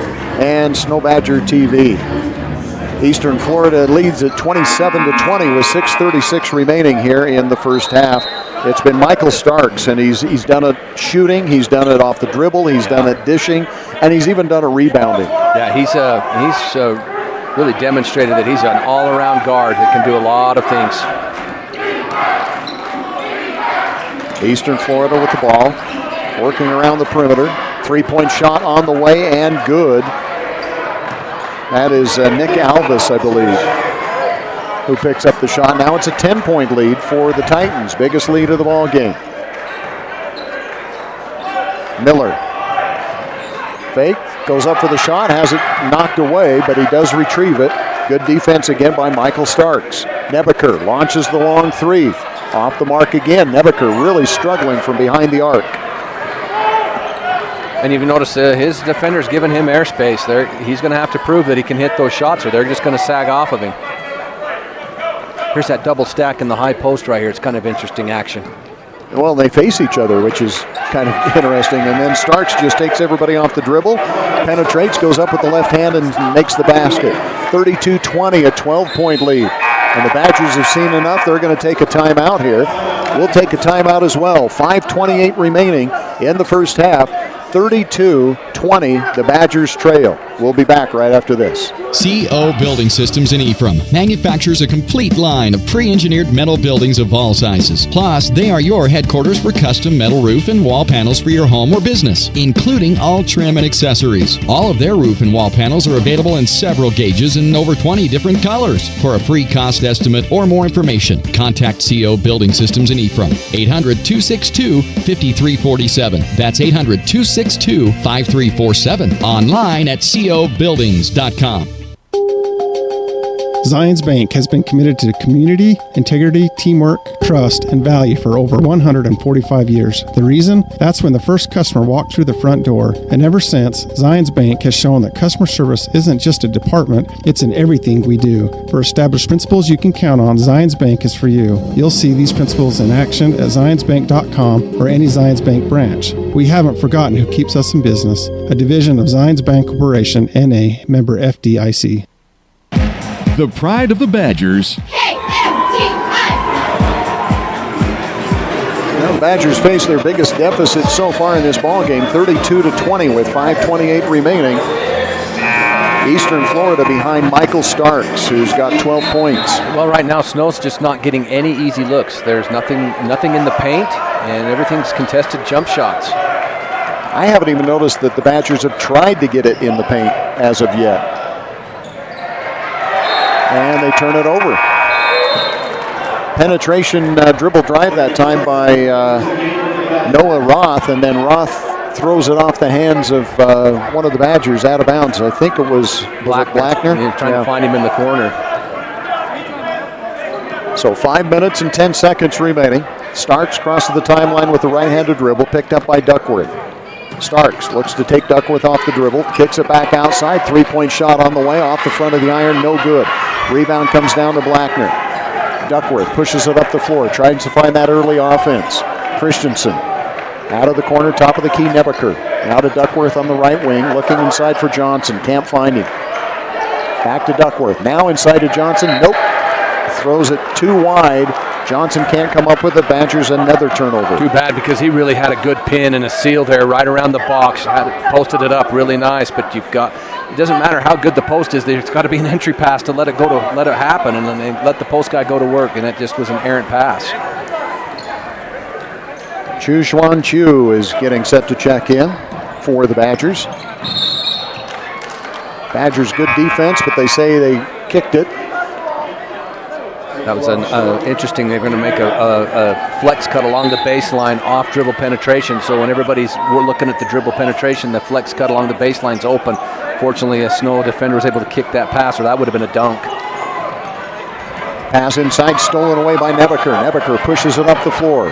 and Snow Badger TV. Eastern Florida leads at 27-20 with 6:36 remaining here in the first half. It's been Michael Starks, and he's done it shooting, he's done it off the dribble, he's done it dishing, and he's even done it rebounding. Yeah, he's really demonstrated that he's an all-around guard that can do a lot of things. Eastern Florida with the ball, working around the perimeter. 3-point shot on the way and good. That is Nick Alvis, I believe, who picks up the shot. Now it's a 10-point lead for the Titans, biggest lead of the ball game. Miller, fake. Goes up for the shot, has it knocked away, but he does retrieve it. Good defense again by Michael Starks. Nebeker launches the long 3. Off the mark again. Nebeker really struggling from behind the arc. And you've noticed his defender's giving him airspace there. He's going to have to prove that he can hit those shots or they're just going to sag off of him. Here's that double stack in the high post right here. It's kind of interesting action. Well, they face each other, which is kind of interesting. And then Starks just takes everybody off the dribble, penetrates, goes up with the left hand, and makes the basket. 32-20, a 12-point lead. And the Badgers have seen enough. They're going to take a timeout here. We'll take a timeout as well. 5:28 remaining in the first half. 32-20, the Badgers trail. We'll be back right after this. CO Building Systems in Ephraim manufactures a complete line of pre-engineered metal buildings of all sizes. Plus, they are your headquarters for custom metal roof and wall panels for your home or business, including all trim and accessories. All of their roof and wall panels are available in several gauges and over 20 different colors. For a free cost estimate or more information, contact CO Building Systems in Ephraim. 800-262-5347. That's 800-262-5347. Online at cobuildings.com. Zions Bank has been committed to community, integrity, teamwork, trust, and value for over 145 years. The reason? That's when the first customer walked through the front door, and ever since, Zions Bank has shown that customer service isn't just a department, it's in everything we do. For established principles you can count on, Zions Bank is for you. You'll see these principles in action at zionsbank.com or any Zions Bank branch. We haven't forgotten who keeps us in business. A division of Zions Bank Corporation, N.A., member FDIC. The pride of the Badgers. Well, Badgers face their biggest deficit so far in this ball game, 32-20 with 5:28 remaining. Eastern Florida behind Michael Starks, who's got 12 points. Well, right now, Snow's just not getting any easy looks. There's nothing in the paint, and everything's contested jump shots. I haven't even noticed that the Badgers have tried to get it in the paint as of yet. And they turn it over. Penetration dribble drive that time by Noah Roth, and then Roth throws it off the hands of one of the Badgers out of bounds. I think it was Blackner. He was trying to find him in the corner. So 5 minutes and 10 seconds remaining. Starks crosses the timeline with the right-handed dribble, picked up by Duckworth. Starks looks to take Duckworth off the dribble, kicks it back outside, three-point shot on the way, off the front of the iron, no good. Rebound comes down to Blackner. Duckworth pushes it up the floor, tries to find that early offense. Christensen out of the corner, top of the key, Nebaker. Now to Duckworth on the right wing, looking inside for Johnson, can't find him. Back to Duckworth, now inside to Johnson, nope. Throws it too wide. Johnson can't come up with it. Badgers another turnover. Too bad, because he really had a good pin and a seal there right around the box. Posted it up really nice, but it doesn't matter how good the post is. There's got to be an entry pass to let it happen, and then they let the post guy go to work, and it just was an errant pass. Chu Xuan Chu is getting set to check in for the Badgers. Badgers good defense, but they say they kicked it. That was interesting. They're going to make a flex cut along the baseline off dribble penetration. So when we're looking at the dribble penetration, the flex cut along the baseline's open. Fortunately, a Snow defender was able to kick that pass, or that would have been a dunk. Pass inside, stolen away by Nebaker. Nebaker pushes it up the floor.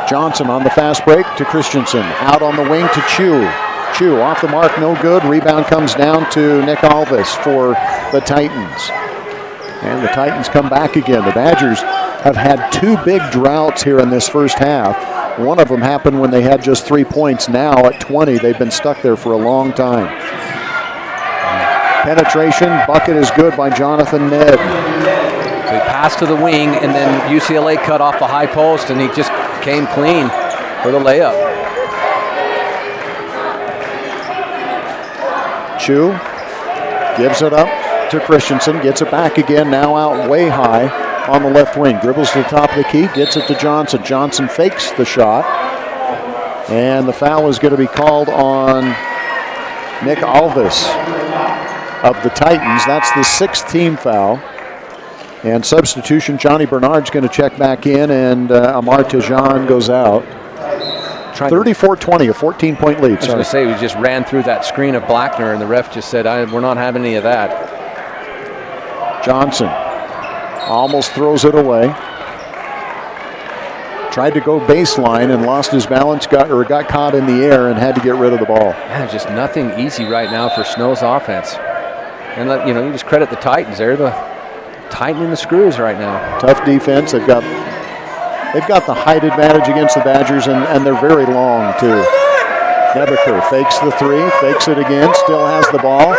Johnson on the fast break to Christensen. Out on the wing to Chu. Chu off the mark, no good. Rebound comes down to Nick Alvis for the Titans. And the Titans come back again. The Badgers have had two big droughts here in this first half. One of them happened when they had just 3 points. Now at 20, they've been stuck there for a long time. Penetration, bucket is good by Jonathan Ned. So he passed to the wing, and then UCLA cut off the high post, and he just came clean for the layup. Chu gives it up to Christensen, gets it back again, now out way high on the left wing. Dribbles to the top of the key, gets it to Johnson. Johnson fakes the shot, and the foul is going to be called on Nick Alvis of the Titans. That's the 6th team foul. And substitution, Johnny Bernard's going to check back in, and Amar Tejan goes out. 34-20, a 14-point lead. I was going to say, we just ran through that screen of Blackner, and the ref just said, we're not having any of that. Johnson almost throws it away. Tried to go baseline and lost his balance, got caught in the air and had to get rid of the ball. Man, just nothing easy right now for Snow's offense. And you just credit the Titans. They're tightening the screws right now. Tough defense. They've got the height advantage against the Badgers, and they're very long too. Nebaker fakes the three, fakes it again, still has the ball.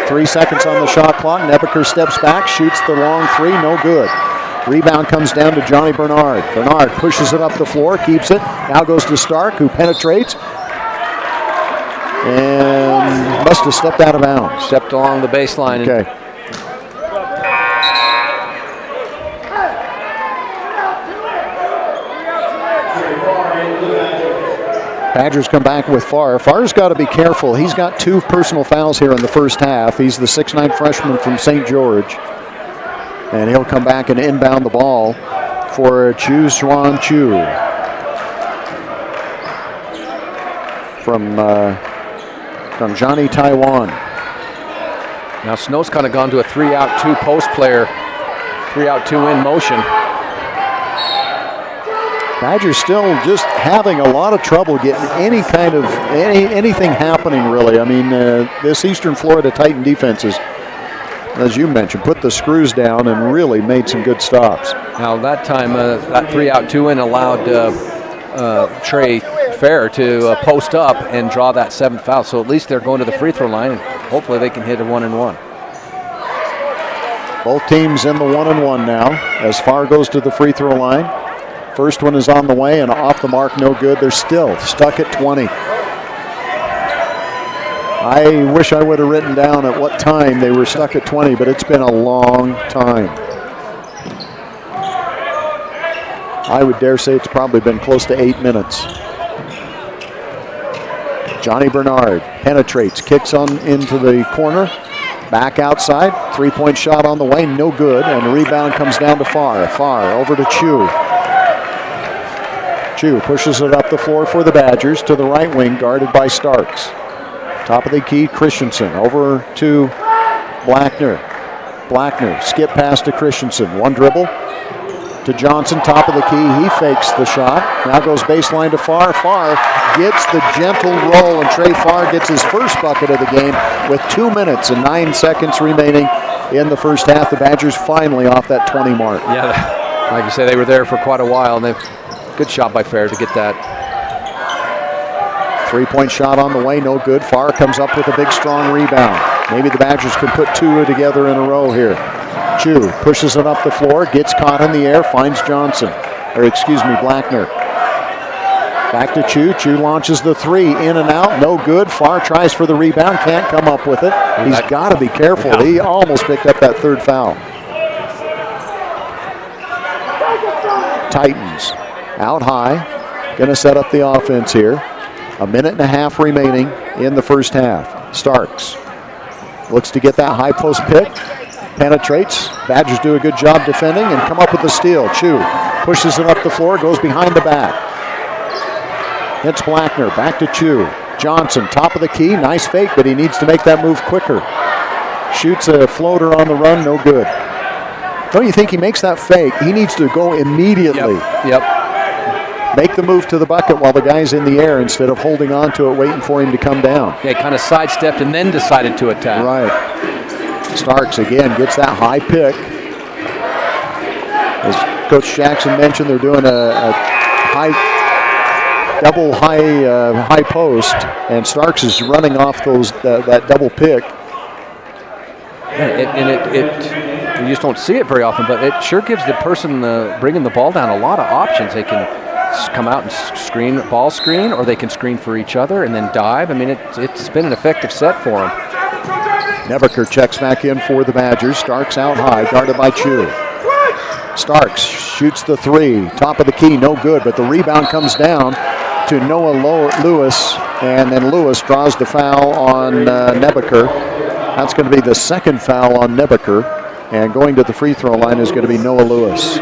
3 seconds on the shot clock. Nebaker steps back, shoots the long three, no good. Rebound comes down to Johnny Bernard. Bernard pushes it up the floor, keeps it. Now goes to Stark, who penetrates. And must have stepped out of bounds. Stepped along the baseline. Okay. Badgers come back with Farr. Farr's got to be careful. He's got 2 personal fouls here in the first half. He's the 6'9" freshman from St. George. And he'll come back and inbound the ball for Chu Xuan Chu from Johnny Taiwan. Now Snow's kind of gone to a 3-out 2 post player, 3-out 2 in motion. Badgers still just having a lot of trouble getting any kind of anything happening, really. I mean, this Eastern Florida Titan defense is, as you mentioned, put the screws down and really made some good stops. Now that time, that 3-out 2 in allowed Trey Fair to post up and draw that 7th foul. So at least they're going to the free throw line, and hopefully they can hit a 1-and-1. Both teams in the 1-and-1 now as Farr goes to the free throw line. First one is on the way and off the mark, no good. They're still stuck at 20. I wish I would have written down at what time they were stuck at 20, but it's been a long time. I would dare say it's probably been close to 8 minutes. Johnny Bernard penetrates, kicks on into the corner, back outside, 3-point shot on the way, no good, and the rebound comes down to Farr. Farr over to Chu. Chu pushes it up the floor for the Badgers to the right wing, guarded by Starks. Top of the key, Christensen over to Blackner. Blackner, skip pass to Christensen. One dribble to Johnson, top of the key. He fakes the shot. Now goes baseline to Farr. Farr gets the gentle roll, and Trey Farr gets his first bucket of the game with 2 minutes and 9 seconds remaining in the first half. The Badgers finally off that 20 mark. Yeah, like you say, they were there for quite a while, and good shot by Fair to get that. 3-point shot on the way, no good. Farr comes up with a big, strong rebound. Maybe the Badgers can put two together in a row here. Chu pushes it up the floor, gets caught in the air, finds Johnson. Blackner. Back to Chu. Chu launches the three, in and out, no good. Farr tries for the rebound, can't come up with it. He's got to be careful. Yeah. He almost picked up that third foul. Titans out high, going to set up the offense here. 1.5 minutes remaining in the first half. Starks looks to get that high post pick, penetrates. Badgers do a good job defending and come up with the steal. Chu pushes it up the floor, goes behind the back. Hits Blackner, back to Chu. Johnson, top of the key, nice fake, but he needs to make that move quicker. Shoots a floater on the run, no good. Don't you think he makes that fake? He needs to go immediately. Yep. Make the move to the bucket while the guy's in the air instead of holding on to it, waiting for him to come down. Yeah, he kind of sidestepped and then decided to attack. Right. Starks again gets that high pick. As Coach Jackson mentioned, they're doing a double high post, and Starks is running off that double pick. Yeah, you just don't see it very often, but it sure gives the person bringing the ball down a lot of options. They can come out and ball screen, or they can screen for each other and then dive. I mean, it's been an effective set for them. Nebeker checks back in for the Badgers. Starks out high, guarded by Chu. Starks shoots the three, top of the key, no good, but the rebound comes down to Noah Lewis, and then Lewis draws the foul on Nebeker. That's going to be the second foul on Nebeker, and going to the free throw line is going to be Noah Lewis.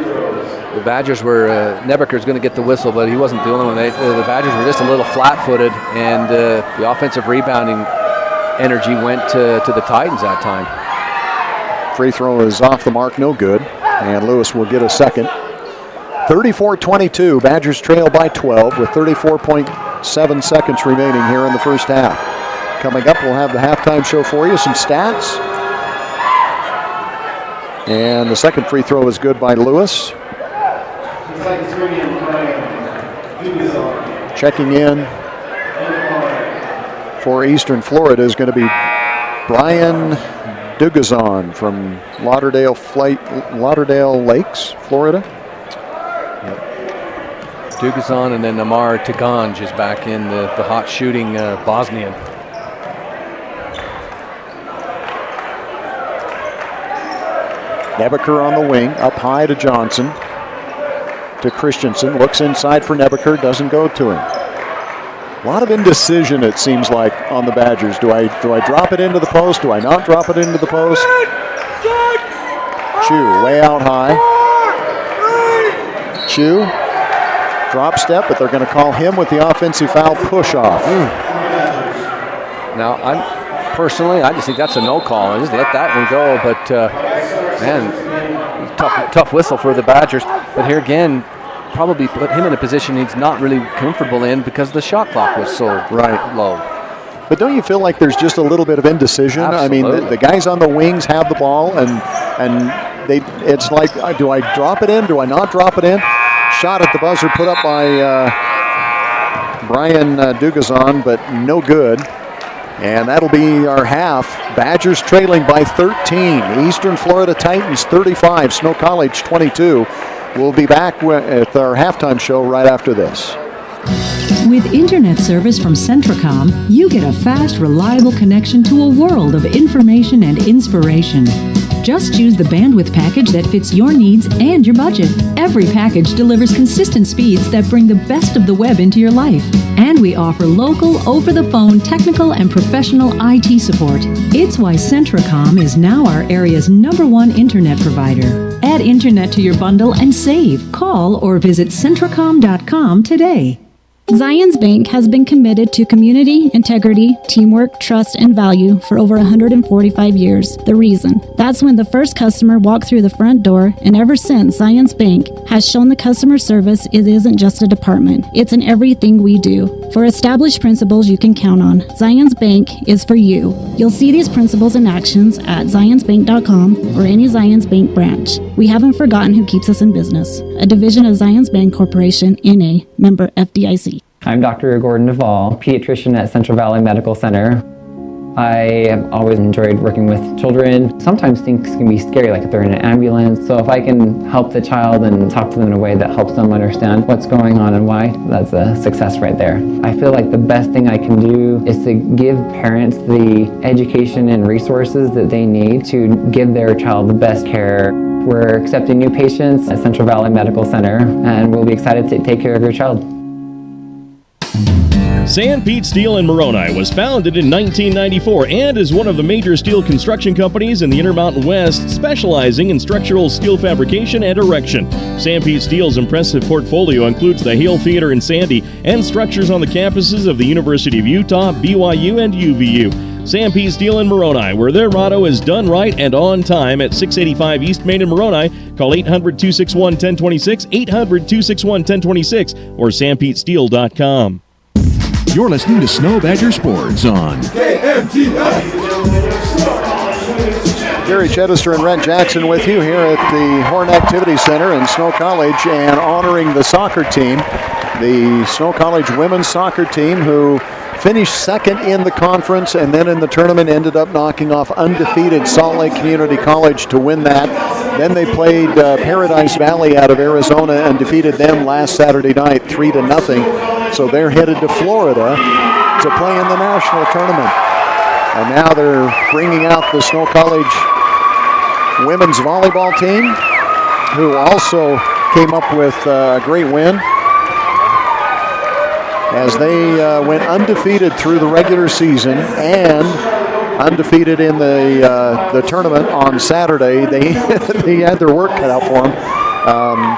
The Badgers were, Nebeker's going to get the whistle, but he wasn't the only one. The Badgers were just a little flat-footed, and the offensive rebounding energy went to the Titans that time. Free throw is off the mark, no good, and Lewis will get a second. 34-22, Badgers trail by 12 with 34.7 seconds remaining here in the first half. Coming up, we'll have the halftime show for you, some stats. And the second free throw is good by Lewis. Checking in for Eastern Florida is going to be Brian Dugazon from Lauderdale Lakes, Florida. Yep. Dugazon, and then Amar Taganj is back in the hot shooting Bosnian. Nebeker on the wing, up high to Johnson. To Christensen, looks inside for Nebeker, doesn't go to him. A lot of indecision, it seems like, on the Badgers. Do I drop it into the post? Do I not drop it into the post? Chu way out high. Chu, drop step, but they're going to call him with the offensive foul push-off. Now, I just think that's a no call. I just let that one go, but man, tough whistle for the Badgers. But here again, probably put him in a position he's not really comfortable in because the shot clock was so low. But don't you feel like there's just a little bit of indecision? Absolutely. I mean, the guys on the wings have the ball, and it's like, do I drop it in? Do I not drop it in? Shot at the buzzer put up by Brian Dugazon, but no good. And that'll be our half. Badgers trailing by 13. Eastern Florida Titans 35, Snow College 22. We'll be back with our halftime show right after this. With internet service from Centricom, you get a fast, reliable connection to a world of information and inspiration. Just choose the bandwidth package that fits your needs and your budget. Every package delivers consistent speeds that bring the best of the web into your life. And we offer local, over-the-phone, technical, and professional IT support. It's why Centricom is now our area's #1 internet provider. Add internet to your bundle and save. Call or visit Centricom.com today. Zions Bank has been committed to community, integrity, teamwork, trust, and value for over 145 years. The reason? That's when the first customer walked through the front door, and ever since, Zions Bank has shown the customer service it isn't just a department. It's in everything we do. For established principles you can count on, Zions Bank is for you. You'll see these principles in actions at zionsbank.com or any Zions Bank branch. We haven't forgotten who keeps us in business. A division of Zions Bank Corporation, N.A., member FDIC. I'm Dr. Gordon Duvall, pediatrician at Central Valley Medical Center. I have always enjoyed working with children. Sometimes things can be scary, like if they're in an ambulance. So if I can help the child and talk to them in a way that helps them understand what's going on and why, that's a success right there. I feel like the best thing I can do is to give parents the education and resources that they need to give their child the best care. We're accepting new patients at Central Valley Medical Center, and we'll be excited to take care of your child. Sanpete Steel in Moroni was founded in 1994 and is one of the major steel construction companies in the Intermountain West, specializing in structural steel fabrication and erection. Sanpete Steel's impressive portfolio includes the Hale Theater in Sandy and structures on the campuses of the University of Utah, BYU, and UVU. Sanpete Steel in Moroni, where their motto is done right and on time, at 685 East Main in Moroni. Call 800-261-1026, 800-261-1026, or sanpetesteel.com. You're listening to Snow Badger Sports on Gary Chedester and Rhett Jackson with you here at the Horn Activity Center in Snow College, and honoring the soccer team, the Snow College women's soccer team, who finished second in the conference and then in the tournament ended up knocking off undefeated Salt Lake Community College to win that. Then they played Paradise Valley out of Arizona and defeated them last Saturday night 3-0. So they're headed to Florida to play in the national tournament. And now they're bringing out the Snow College women's volleyball team, who also came up with a great win, as they went undefeated through the regular season and undefeated in the tournament on Saturday. They had their work cut out for them.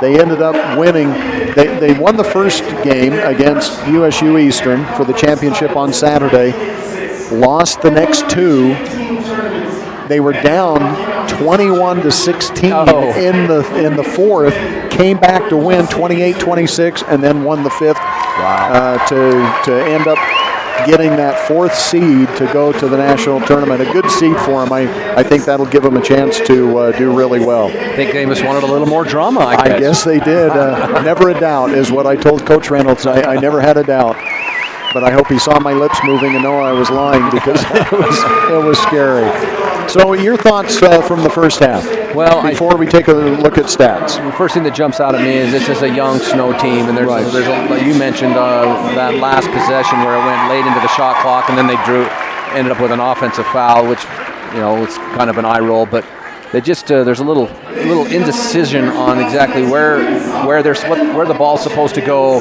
They ended up winning. They won the first game against USU Eastern for the championship on Saturday, lost the next two. They were down 21-16 in the fourth, came back to win 28-26, and then won the fifth. Wow. To end up getting that fourth seed to go to the national tournament. A good seed for them. I think that'll give them a chance to do really well. I think they just wanted a little more drama, I guess they did. Never a doubt is what I told Coach Reynolds. I never had a doubt. But I hope he saw my lips moving and know I was lying, because it was scary. So your thoughts from the first half? Well, before we take a look at stats. The first thing that jumps out at me is this is a young Snow team, and there's like you mentioned that last possession where it went late into the shot clock, and then they ended up with an offensive foul, which was kind of an eye roll, but they just there's a little indecision on exactly where the ball's supposed to go,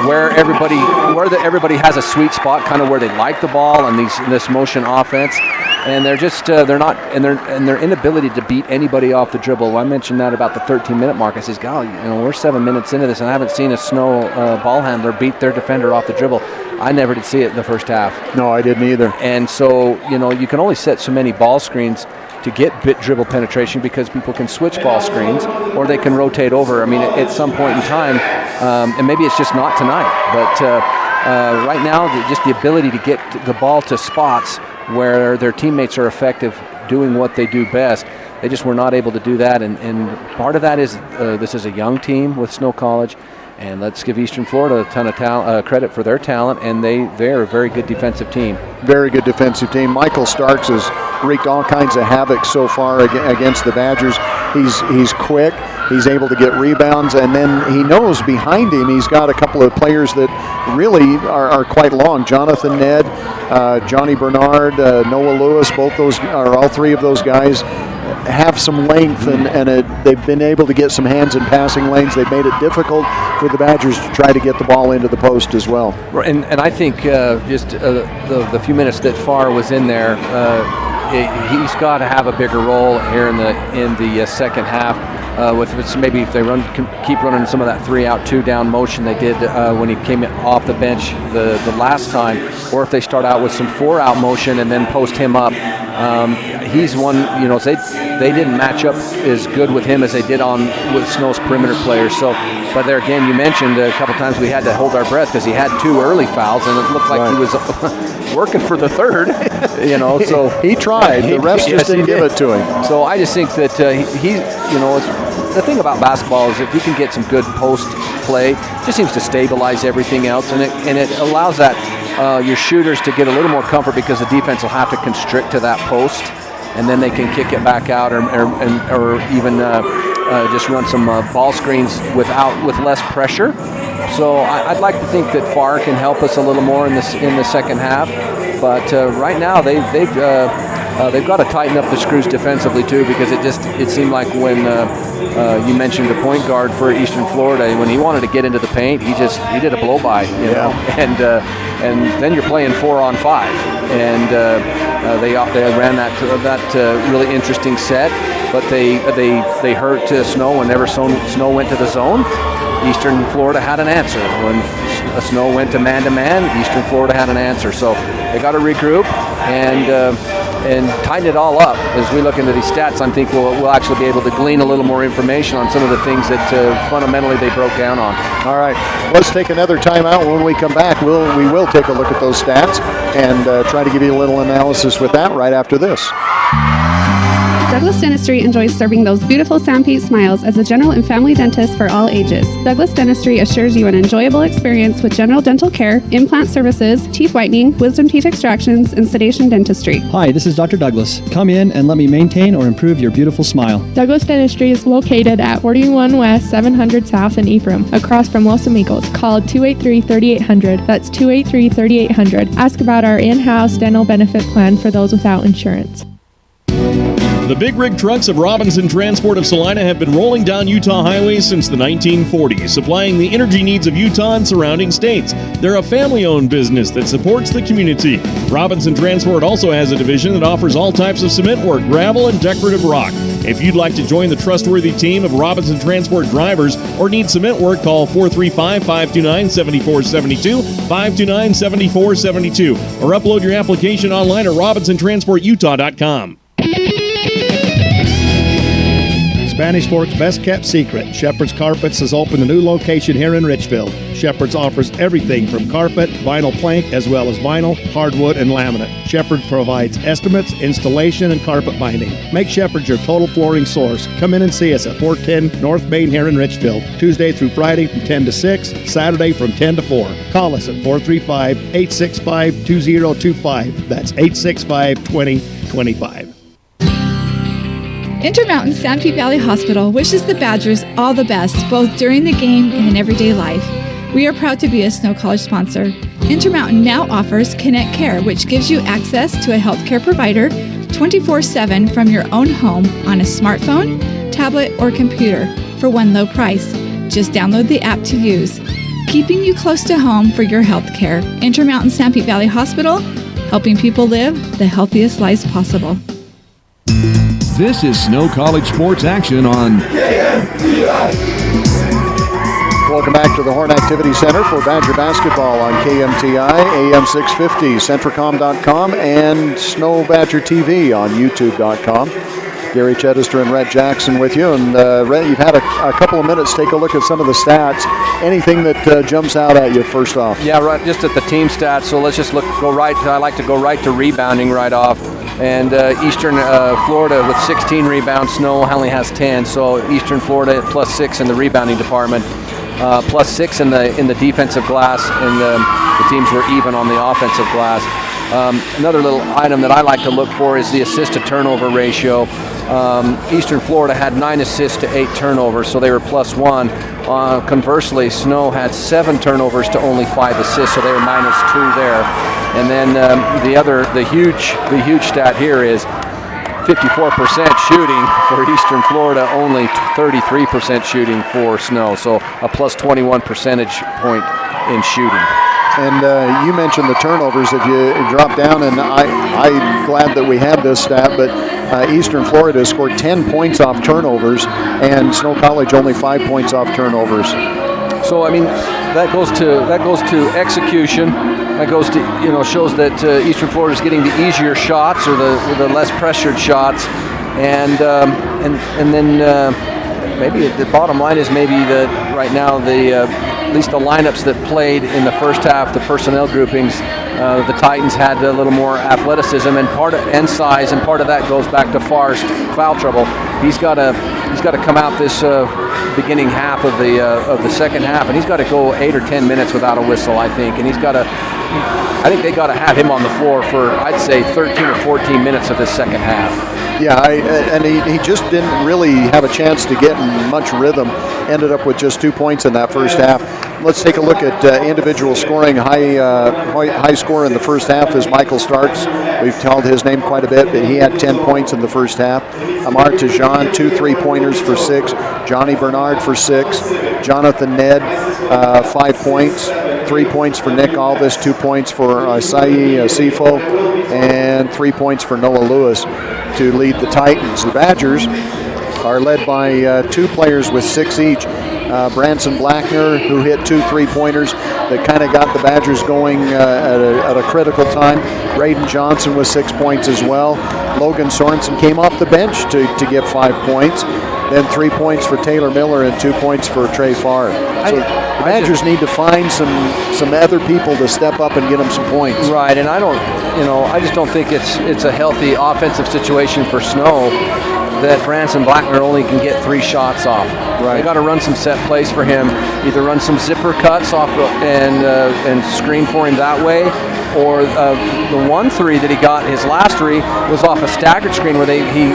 where everybody has a sweet spot, kind of where they like the ball, and this motion offense. And they're just their inability to beat anybody off the dribble. I mentioned that about the 13-minute mark. I says, "God, we're 7 minutes into this, and I haven't seen a Snow ball handler beat their defender off the dribble." I never did see it in the first half. No, I didn't either. And so you can only set so many ball screens to get bit dribble penetration, because people can switch ball screens or they can rotate over. I mean, at some point in time, and maybe it's just not tonight, but right now, just the ability to get the ball to spots where their teammates are effective doing what they do best, they just were not able to do that. And part of that is this is a young team with Snow College, and let's give Eastern Florida a ton of credit for their talent, and they're a very good defensive team. Very good defensive team. Michael Starks has wreaked all kinds of havoc so far against the Badgers. He's quick. He's able to get rebounds, and then he knows behind him he's got a couple of players that really are quite long. Jonathan Ned, Johnny Bernard, Noah Lewis, all three of those guys have some length, and they've been able to get some hands in passing lanes. They've made it difficult for the Badgers to try to get the ball into the post as well. And I think just the few minutes that Farr was in there, he's got to have a bigger role here in the second half. With maybe if they keep running some of that 3-out, 2-down motion they did when he came off the bench the last time, or if they start out with some 4-out motion and then post him up. He's one, they didn't match up as good with him as they did with Snow's perimeter players. So, but there again, you mentioned a couple times we had to hold our breath because he had 2 early fouls, and it looked like he was working for the third. So he tried. The refs just didn't give it to him. So I just think that the thing about basketball is if you can get some good post play, it just seems to stabilize everything else, and it allows that your shooters to get a little more comfort because the defense will have to constrict to that post, and then they can kick it back out or even just run some ball screens with less pressure. So I'd like to think that Farr can help us a little more in the second half, but right now they've got to tighten up the screws defensively too, because it seemed like when you mentioned the point guard for Eastern Florida, when he wanted to get into the paint, he did a blow by, and then you're playing 4-on-5, and they ran that really interesting set, but they hurt Snow whenever Snow went to the zone. Eastern Florida had an answer. When Snow went to man-to-man, Eastern Florida had an answer. So they got to regroup and tighten it all up. As we look into these stats, I think we'll actually be able to glean a little more information on some of the things that fundamentally they broke down on. All right, let's take another timeout. When we come back, we will take a look at those stats and try to give you a little analysis with that right after this. Douglas Dentistry enjoys serving those beautiful Sanpete smiles as a general and family dentist for all ages. Douglas Dentistry assures you an enjoyable experience with general dental care, implant services, teeth whitening, wisdom teeth extractions, and sedation dentistry. Hi, this is Dr. Douglas. Come in and let me maintain or improve your beautiful smile. Douglas Dentistry is located at 41 West 700 South in Ephraim, across from Los Amigos. Call 283-3800. That's 283-3800. Ask about our in-house dental benefit plan for those without insurance. The big rig trucks of Robinson Transport of Salina have been rolling down Utah highways since the 1940s, supplying the energy needs of Utah and surrounding states. They're a family-owned business that supports the community. Robinson Transport also has a division that offers all types of cement work, gravel, and decorative rock. If you'd like to join the trustworthy team of Robinson Transport drivers or need cement work, call 435-529-7472, 529-7472, or upload your application online at RobinsonTransportUtah.com. Spanish Fork's best kept secret, Shepherd's Carpets has opened a new location here in Richville. Shepherd's offers everything from carpet, vinyl plank, as well as vinyl, hardwood, and laminate. Shepherd provides estimates, installation, and carpet binding. Make Shepherd's your total flooring source. Come in and see us at 410 North Main here in Richville, Tuesday through Friday from 10 to 6, Saturday from 10 to 4. Call us at 435-865-2025. That's 865-2025. Intermountain Sanpete Valley Hospital wishes the Badgers all the best, both during the game and in everyday life. We are proud to be a Snow College sponsor. Intermountain now offers Connect Care, which gives you access to a healthcare provider 24/7 from your own home on a smartphone, tablet, or computer for one low price. Just download the app to use, keeping you close to home for your health care. Intermountain Sanpete Valley Hospital, helping people live the healthiest lives possible. This is Snow College Sports Action on KMTI. Welcome back to the Horn Activity Center for Badger Basketball on KMTI, AM 650, Centricom.com, and Snow Badger TV on YouTube.com. Gary Chedister and Rhett Jackson with you. And Rhett, you've had a couple of minutes. Take a look at some of the stats. Anything that jumps out at you first off? Yeah, right. Just at the team stats. So let's just go right. I like to go right to rebounding right off. And Eastern Florida with 16 rebounds. Snow only has 10. So Eastern Florida +6 in the rebounding department, +6 in the defensive glass, and the teams were even on the offensive glass. Another little item that I like to look for is the assist to turnover ratio. Eastern Florida had 9 assists to 8 turnovers, so they were +1. Conversely, Snow had 7 turnovers to only 5 assists, so they were -2 there. And then the huge stat here is 54% shooting for Eastern Florida, only 33% shooting for Snow, so a +21 percentage point in shooting. And you mentioned the turnovers. If you drop down, and I'm glad that we have this stat, but Eastern Florida scored 10 points off turnovers, and Snow College only 5 points off turnovers. So I mean, that goes to execution. That goes to shows that Eastern Florida is getting the easier shots or the less pressured shots, and then maybe the bottom line is maybe that right now at least the lineups that played in the first half, the personnel groupings, the Titans had a little more athleticism and size, and part of that goes back to Farr's foul trouble. He's got to come out this beginning half of the second half, and he's got to go 8 or 10 minutes without a whistle, I think, and I think they got to have him on the floor for, I'd say, 13 or 14 minutes of this second half. Yeah, and he just didn't really have a chance to get in much rhythm. Ended up with just 2 points in that first half. Let's take a look at individual scoring. High score in the first half is Michael Starks. We've told his name quite a bit, but he had 10 points in the first half. Amar Tajan, 2 3-pointers for 6. Johnny Bernard for 6. Jonathan Ned, 5 points. 3 points for Nick Alvis, 2 points for Isai Sifo, and 3 points for Noah Lewis to lead the Titans. The Badgers are led by 2 players with 6 each. Branson Blackner, who hit 2 3-pointers that kind of got the Badgers going at a critical time. Braden Johnson with 6 points as well. Logan Sorensen came off the bench to get 5 points. Then 3 points for Taylor Miller and 2 points for Trey Farr. So the Badgers need to find some other people to step up and get them some points. Right, and I just don't think it's a healthy offensive situation for Snow that Branson Blackner only can get 3 shots off. Right. They got to run some set plays for him. Either run some zipper cuts off and screen for him that way, or the 1-3 that he got, his last 3, was off a staggered screen where he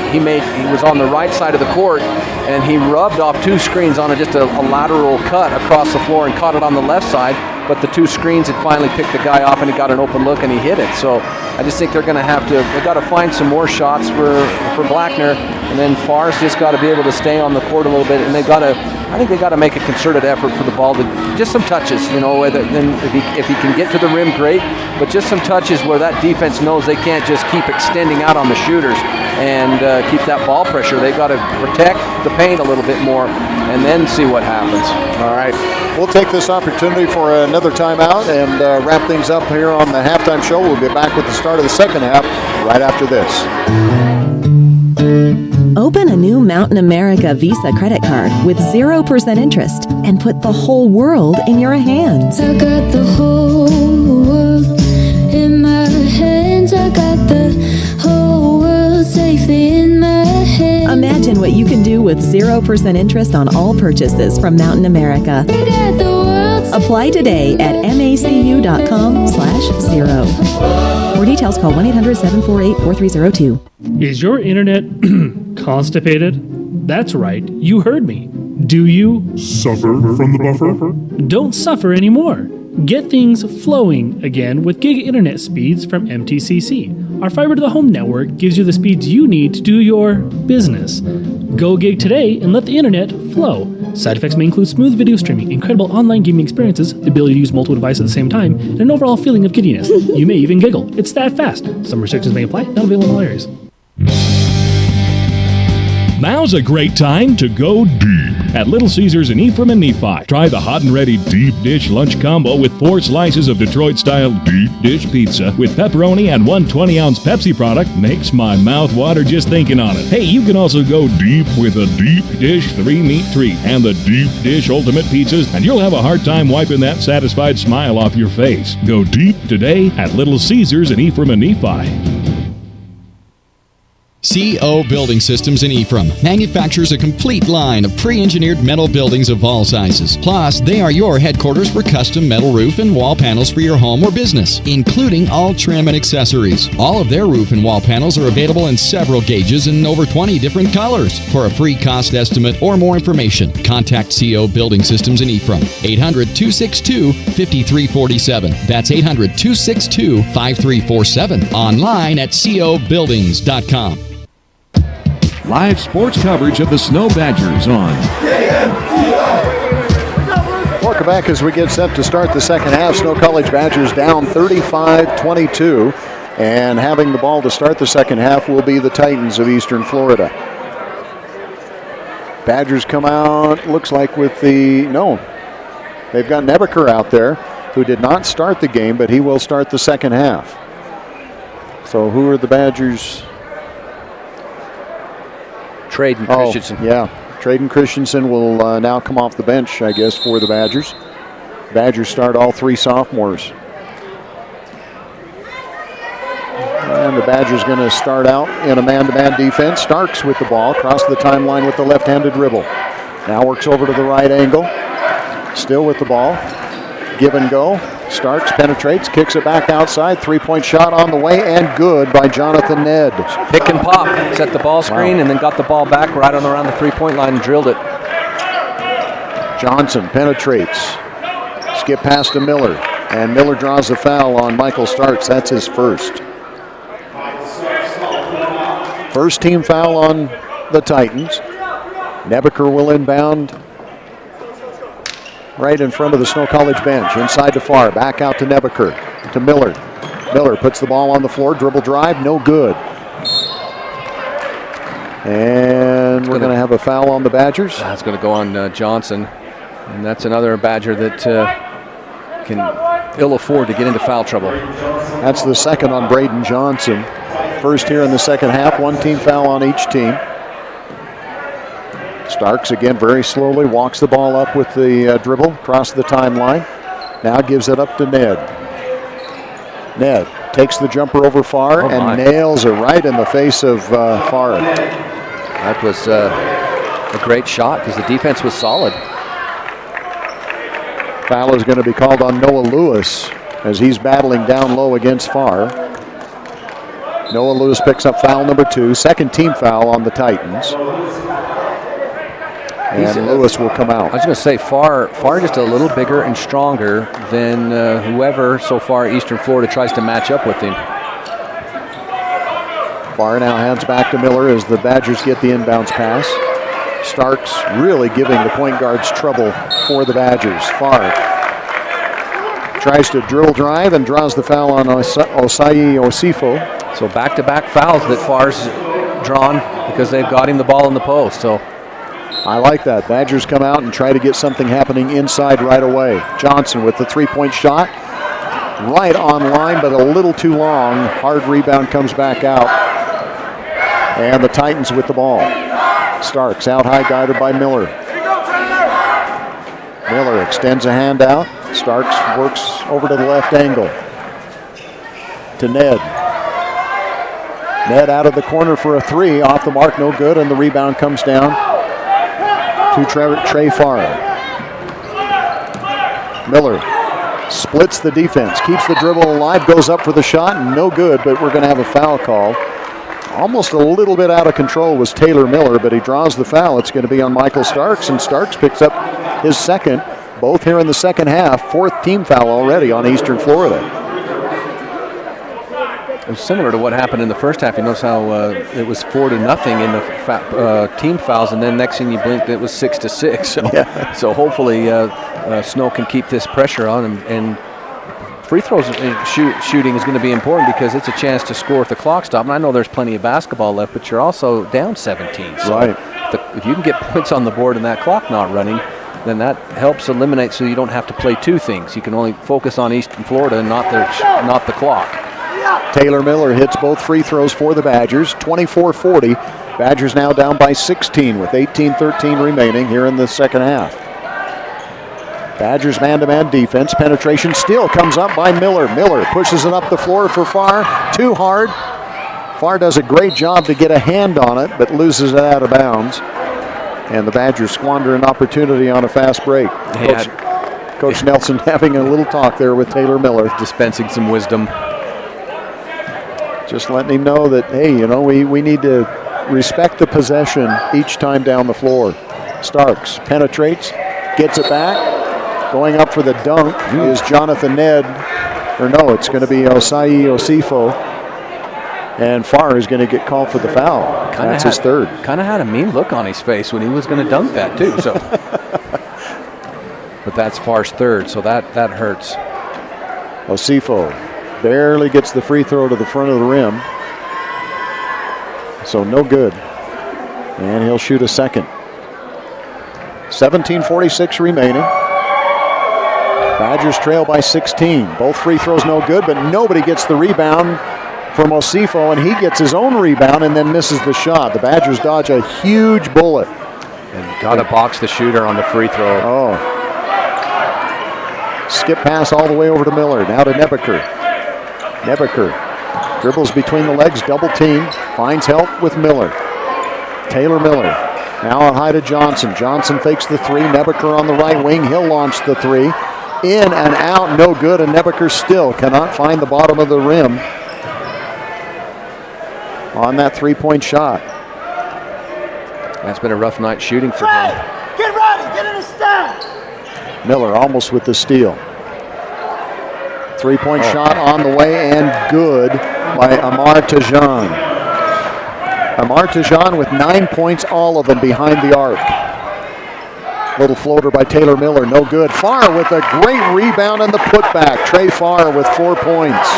was on the right side of the court, and he rubbed off 2 screens on just a lateral cut across the floor and caught it on the left side. But the 2 screens had finally picked the guy off, and he got an open look and he hit it. So I just think they've got to find some more shots for Blackner, and then Farr's just got to be able to stay on the court a little bit, and I think they got to make a concerted effort for the ball to just some touches, then if he can get to the rim, great, but just some touches where that defense knows they can't just keep extending out on the shooters and keep that ball pressure. They got to protect the paint a little bit more and then see what happens. All right. We'll take this opportunity for another timeout and wrap things up here on the halftime show. We'll be back with the start of the second half right after this. Open a new Mountain America Visa credit card with 0% interest and put the whole world in your hands. I got the whole world in my hands. I got the whole world safely in my hands. Imagine what you can do with 0% interest on all purchases from Mountain America. Apply today at macu.com/0. For details, call 1-800-748-4302. Is your internet constipated? That's right, you heard me. Do you suffer from the buffer? Don't suffer anymore. Get things flowing again with gig internet speeds from MTCC. Our fiber to the home network gives you the speeds you need to do your business. Go gig today and let the internet flow. Side effects may include smooth video streaming, incredible online gaming experiences, the ability to use multiple devices at the same time, and an overall feeling of giddiness. You may even giggle. It's that fast. Some restrictions may apply, not available in all areas. Now's a great time to go deep at Little Caesars in Ephraim and Nephi. Try the hot and ready deep dish lunch combo with 4 slices of Detroit-style deep dish pizza with pepperoni and 1 20-ounce Pepsi product. Makes my mouth water just thinking on it. Hey, you can also go deep with a deep dish 3-meat treat and the deep dish ultimate pizzas, and you'll have a hard time wiping that satisfied smile off your face. Go deep today at Little Caesars in Ephraim and Nephi. CO Building Systems in Ephraim manufactures a complete line of pre-engineered metal buildings of all sizes. Plus, they are your headquarters for custom metal roof and wall panels for your home or business, including all trim and accessories. All of their roof and wall panels are available in several gauges and over 20 different colors. For a free cost estimate or more information, contact CO Building Systems in Ephraim. 800-262-5347. That's 800-262-5347. Online at cobuildings.com. Live sports coverage of the Snow Badgers on Welcome back as we get set to start the second half. Snow College Badgers down 35-22. And having the ball to start the second half will be the Titans of Eastern Florida. Badgers come out, looks like with they've got Nebeker out there, who did not start the game, but he will start the second half. So who are the Badgers? Traden Christensen. Yeah, Traden Christensen will now come off the bench, I guess, for the Badgers. Badgers start all three sophomores. And the Badgers going to start out in a man-to-man defense. Starks with the ball, across the timeline with the left-handed dribble. Now works over to the right angle. Still with the ball. Give and go. Starks penetrates, kicks it back outside. Three-point shot on the way, and good by Jonathan Ned. Pick and pop. Set the ball screen and then got the ball back right on around the three-point line and drilled it. Johnson penetrates. Skip pass to Miller. And Miller draws the foul on Michael Starks. That's his first. First team foul on the Titans. Nebeker will inbound right in front of the Snow College bench. Inside to Farr. Back out to Nebeker. To Miller. Miller puts the ball on the floor. Dribble drive. No good. And we're going to have a foul on the Badgers. That's going to go on Johnson. And that's another Badger that can ill afford to get into foul trouble. That's the second on Braden Johnson. First here in the second half. One team foul on each team. Starks again very slowly walks the ball up with the dribble across the timeline. Now gives it up to Ned. Ned takes the jumper over Farr and nails it right in the face of Farr. That was a great shot because the defense was solid. Foul is going to be called on Noah Lewis as he's battling down low against Farr. Noah Lewis picks up foul number 2. Second team foul on the Titans. And Lewis will come out. I was going to say Farr just a little bigger and stronger than whoever so far Eastern Florida tries to match up with him. Farr now hands back to Miller as the Badgers get the inbounds pass. Starks really giving the point guards trouble for the Badgers. Farr tries to dribble drive and draws the foul on Osai Osifo. So back-to-back fouls that Farr's drawn because they've got him the ball in the post. So I like that. Badgers come out and try to get something happening inside right away. Johnson with the three-point shot. Right on line, but a little too long. Hard rebound comes back out. And the Titans with the ball. Starks out high, guarded by Miller. Miller extends a hand out. Starks works over to the left angle. To Ned. Ned out of the corner for a three. Off the mark, no good, and the rebound comes down to Trey Farr. Miller splits the defense, keeps the dribble alive, goes up for the shot, no good, but we're going to have a foul call. Almost a little bit out of control was Taylor Miller, but he draws the foul. It's going to be on Michael Starks, and Starks picks up his second, both here in the second half. Fourth team foul already on Eastern Florida. It was similar to what happened in the first half. You notice how it was 4-0 in the team fouls, and then next thing you blinked, it was 6-6. So, so hopefully Snow can keep this pressure on, and free throws shooting is going to be important because it's a chance to score if the clock stops. And I know there's plenty of basketball left, but you're also down 17. So right. If you can get points on the board and that clock not running, then that helps eliminate so you don't have to play two things. You can only focus on Eastern Florida and not the clock. Taylor Miller hits both free throws for the Badgers, 24-40. Badgers now down by 16 with 18-13 remaining here in the second half. Badgers man-to-man defense. Penetration still comes up by Miller. Miller pushes it up the floor for Farr. Too hard. Farr does a great job to get a hand on it, but loses it out of bounds. And the Badgers squander an opportunity on a fast break. Coach Nelson having a little talk there with Taylor Miller. Dispensing some wisdom. Just letting him know that, hey, we need to respect the possession each time down the floor. Starks penetrates, gets it back. Going up for the dunk is Jonathan Ned. Or no, it's going to be Osai Osifo. And Farr is going to get called for the foul. That's his third. Kind of had a mean look on his face when he was going to dunk that, too. So, but that's Farr's third, so that hurts. Osifo barely gets the free throw to the front of the rim. So no good. And he'll shoot a second. 17:46 remaining. Badgers trail by 16. Both free throws no good, but nobody gets the rebound from Osifo, and he gets his own rebound and then misses the shot. The Badgers dodge a huge bullet. And got to box the shooter on the free throw. Oh. Skip pass all the way over to Miller. Now to Nebeker. Nebeker dribbles between the legs, double team, finds help with Miller. Taylor Miller. Now out high to Johnson. Johnson fakes the three. Nebeker on the right wing. He'll launch the three. In and out, no good, and Nebeker still cannot find the bottom of the rim on that three-point shot. That's been a rough night shooting for him. Get ready, get in a stand. Miller almost with the steal. Three-point shot on the way and good by Amar Tajan. Amar Tajan with 9 points, all of them behind the arc. Little floater by Taylor Miller, no good. Farr with a great rebound and the putback. Trey Farr with 4 points.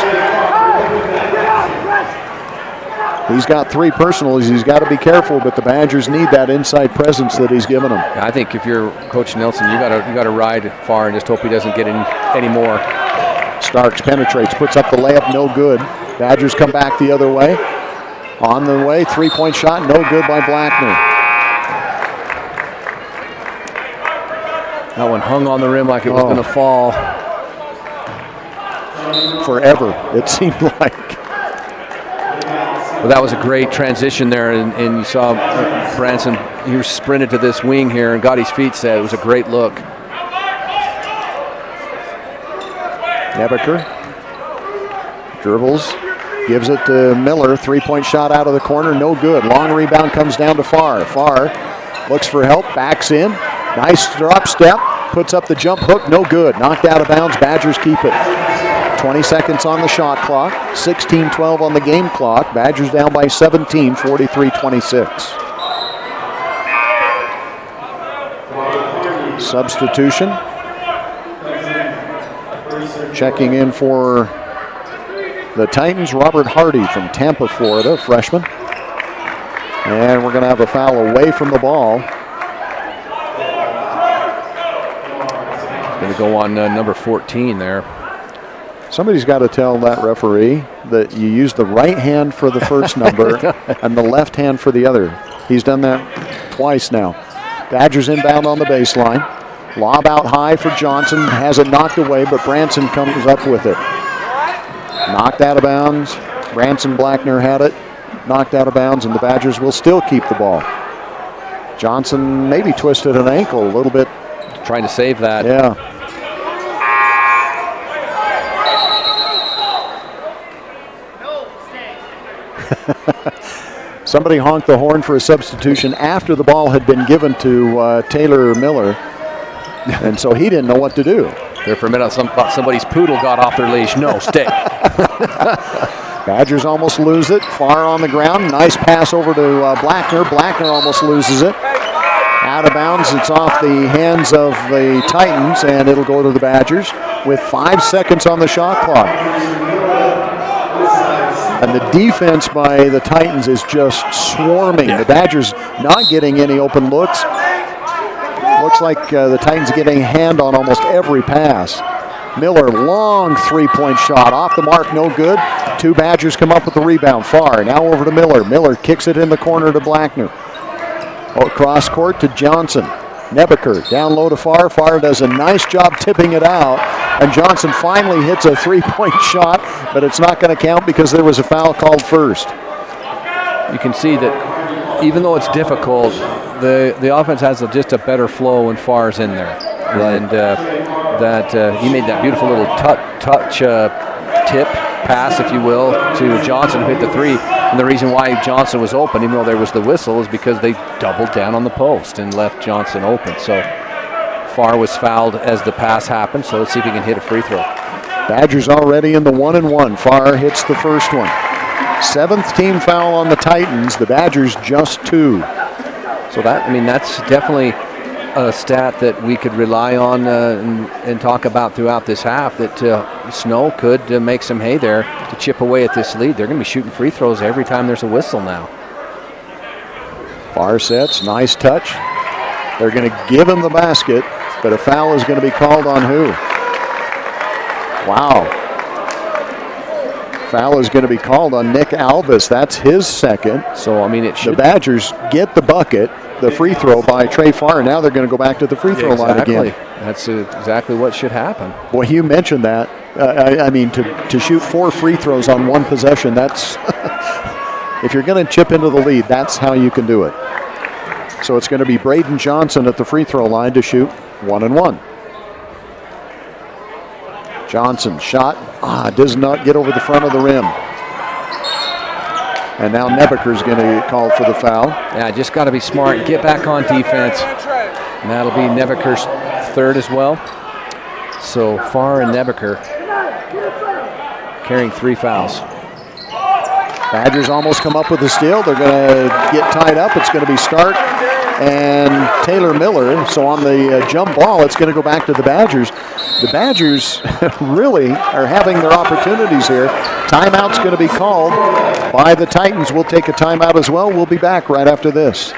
He's got 3 personals. He's got to be careful, but the Badgers need that inside presence that he's given them. I think if you're Coach Nelson, you got to ride Farr and just hope he doesn't get in any more. Starks penetrates, puts up the layup, no good. Badgers come back the other way. On the way, 3-point shot, no good by Blackner. That one hung on the rim like it was going to fall. Forever, it seemed like. Well, that was a great transition there, and you saw Branson, he sprinted to this wing here and got his feet set. It was a great look. Nebeker dribbles, gives it to Miller. 3-point shot out of the corner, no good. Long rebound comes down to Farr. Farr looks for help, backs in. Nice drop step, puts up the jump hook, no good. Knocked out of bounds, Badgers keep it. 20 seconds on the shot clock, 16-12 on the game clock. Badgers down by 17, 43-26. Substitution. Checking in for the Titans, Robert Hardy from Tampa, Florida, freshman. And we're going to have a foul away from the ball. Going to go on number 14 there. Somebody's got to tell that referee that you use the right hand for the first number and the left hand for the other. He's done that twice now. Badgers inbound on the baseline. Lob out high for Johnson. Has it knocked away, but Branson comes up with it. Knocked out of bounds. Branson Blackner had it. Knocked out of bounds, and the Badgers will still keep the ball. Johnson maybe twisted an ankle a little bit. Trying to save that. Yeah. Somebody honked the horn for a substitution after the ball had been given to Taylor Miller, and so he didn't know what to do. There for a minute, somebody's poodle got off their leash. No, stay. Badgers almost lose it. Farr on the ground. Nice pass over to Blackner. Blackner almost loses it. Out of bounds. It's off the hands of the Titans, and it'll go to the Badgers with 5 seconds on the shot clock. And the defense by the Titans is just swarming. The Badgers not getting any open looks. Looks like the Titans getting a hand on almost every pass. Miller, long 3-point shot. Off the mark, no good. 2 Badgers come up with the rebound. Farr now over to Miller. Miller kicks it in the corner to Blackner. Cross court to Johnson. Nebeker down low to Farr. Farr does a nice job tipping it out. And Johnson finally hits a 3-point shot, but it's not going to count because there was a foul called first. you can see that even though it's difficult, the offense has just a better flow when Farr's in there. Right. And he made that beautiful little touch tip pass, if you will, to Johnson, who hit the three. And the reason why Johnson was open, even though there was the whistle, is because they doubled down on the post and left Johnson open. So Farr was fouled as the pass happened, so let's see if he can hit a free throw. Badgers already in the 1-and-1. Farr hits the first one. 7th team foul on the Titans. The Badgers just 2. So that's definitely a stat that we could rely on and talk about throughout this half, that Snow could make some hay there to chip away at this lead. They're going to be shooting free throws every time there's a whistle now. Farr sets, nice touch. They're going to give him the basket, but a foul is going to be called on who? Wow. Foul is going to be called on Nick Alvis. That's his second. So, it should. The Badgers get the bucket, the free throw by Trey Farr. Now they're going to go back to the free throw line again. That's exactly what should happen. Boy, you mentioned that. To shoot 4 free throws on one possession, that's if you're going to chip into the lead, that's how you can do it. So it's going to be Braden Johnson at the free throw line to shoot 1-and-1. Johnson shot, does not get over the front of the rim. And now Nebeker's going to get called for the foul. Yeah, just got to be smart, get back on defense. And that'll be Nebeker's third as well. So Farr and Nebeker carrying 3 fouls. Badgers almost come up with a steal. They're going to get tied up. It's going to be Stark and Taylor Miller. So on the jump ball, it's going to go back to the Badgers. The Badgers really are having their opportunities here. Timeout's going to be called by the Titans. We'll take a timeout as well. We'll be back right after this.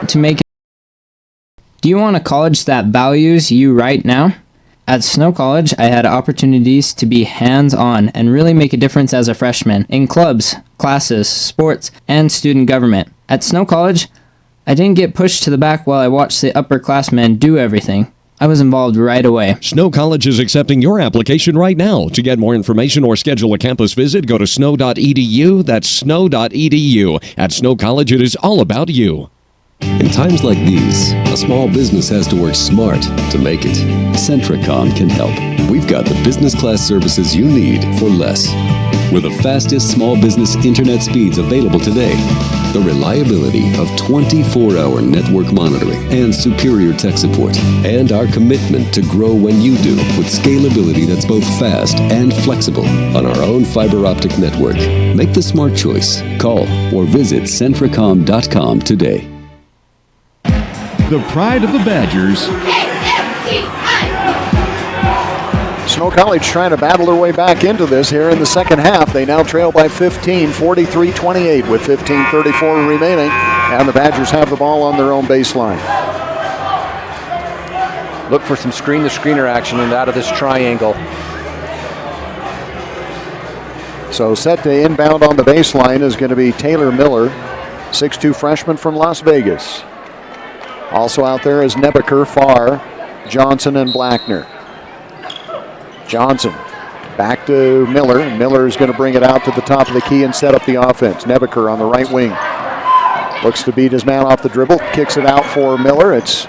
Do you want a college that values you right now? At Snow College, I had opportunities to be hands-on and really make a difference as a freshman in clubs, classes, sports, and student government. At Snow College, I didn't get pushed to the back while I watched the upperclassmen do everything. I was involved right away. Snow College is accepting your application right now. To get more information or schedule a campus visit, go to snow.edu. That's snow.edu. At Snow College, it is all about you. In times like these, a small business has to work smart to make it. Centricom can help. We've got the business class services you need for less. We're the fastest small business internet speeds available today. The reliability of 24-hour network monitoring and superior tech support. And our commitment to grow when you do with scalability that's both fast and flexible on our own fiber optic network. Make the smart choice. Call or visit Centricom.com today. The pride of the Badgers. Snow College trying to battle their way back into this here in the second half. They now trail by 15, 43-28 with 15:34 remaining. And the Badgers have the ball on their own baseline. Look for some screen-to-screener action and out of this triangle. So set to inbound on the baseline is going to be Taylor Miller, 6'2 freshman from Las Vegas. Also out there is Nebeker, Farr, Johnson, and Blackner. Johnson back to Miller. Miller is going to bring it out to the top of the key and set up the offense. Nebeker on the right wing. Looks to beat his man off the dribble. Kicks it out for Miller. It's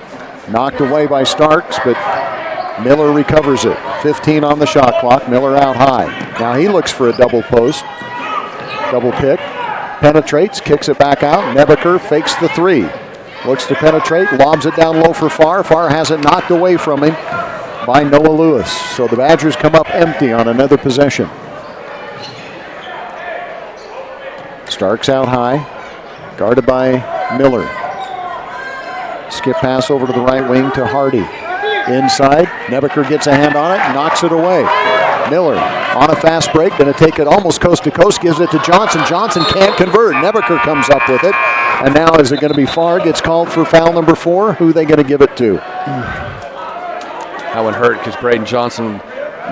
knocked away by Starks, but Miller recovers it. 15 on the shot clock. Miller out high. Now he looks for a double post. Double pick. Penetrates, kicks it back out. Nebeker fakes the three. Looks to penetrate, lobs it down low for Farr. Farr has it knocked away from him by Noah Lewis. So the Badgers come up empty on another possession. Starks out high, guarded by Miller. Skip pass over to the right wing to Hardy. Inside, Nebeker gets a hand on it, knocks it away. Miller on a fast break, going to take it almost coast to coast, gives it to Johnson. Johnson can't convert. Nebeker comes up with it. And now is it going to be Farr gets called for foul number 4? Who are they going to give it to? That one hurt because Braden Johnson,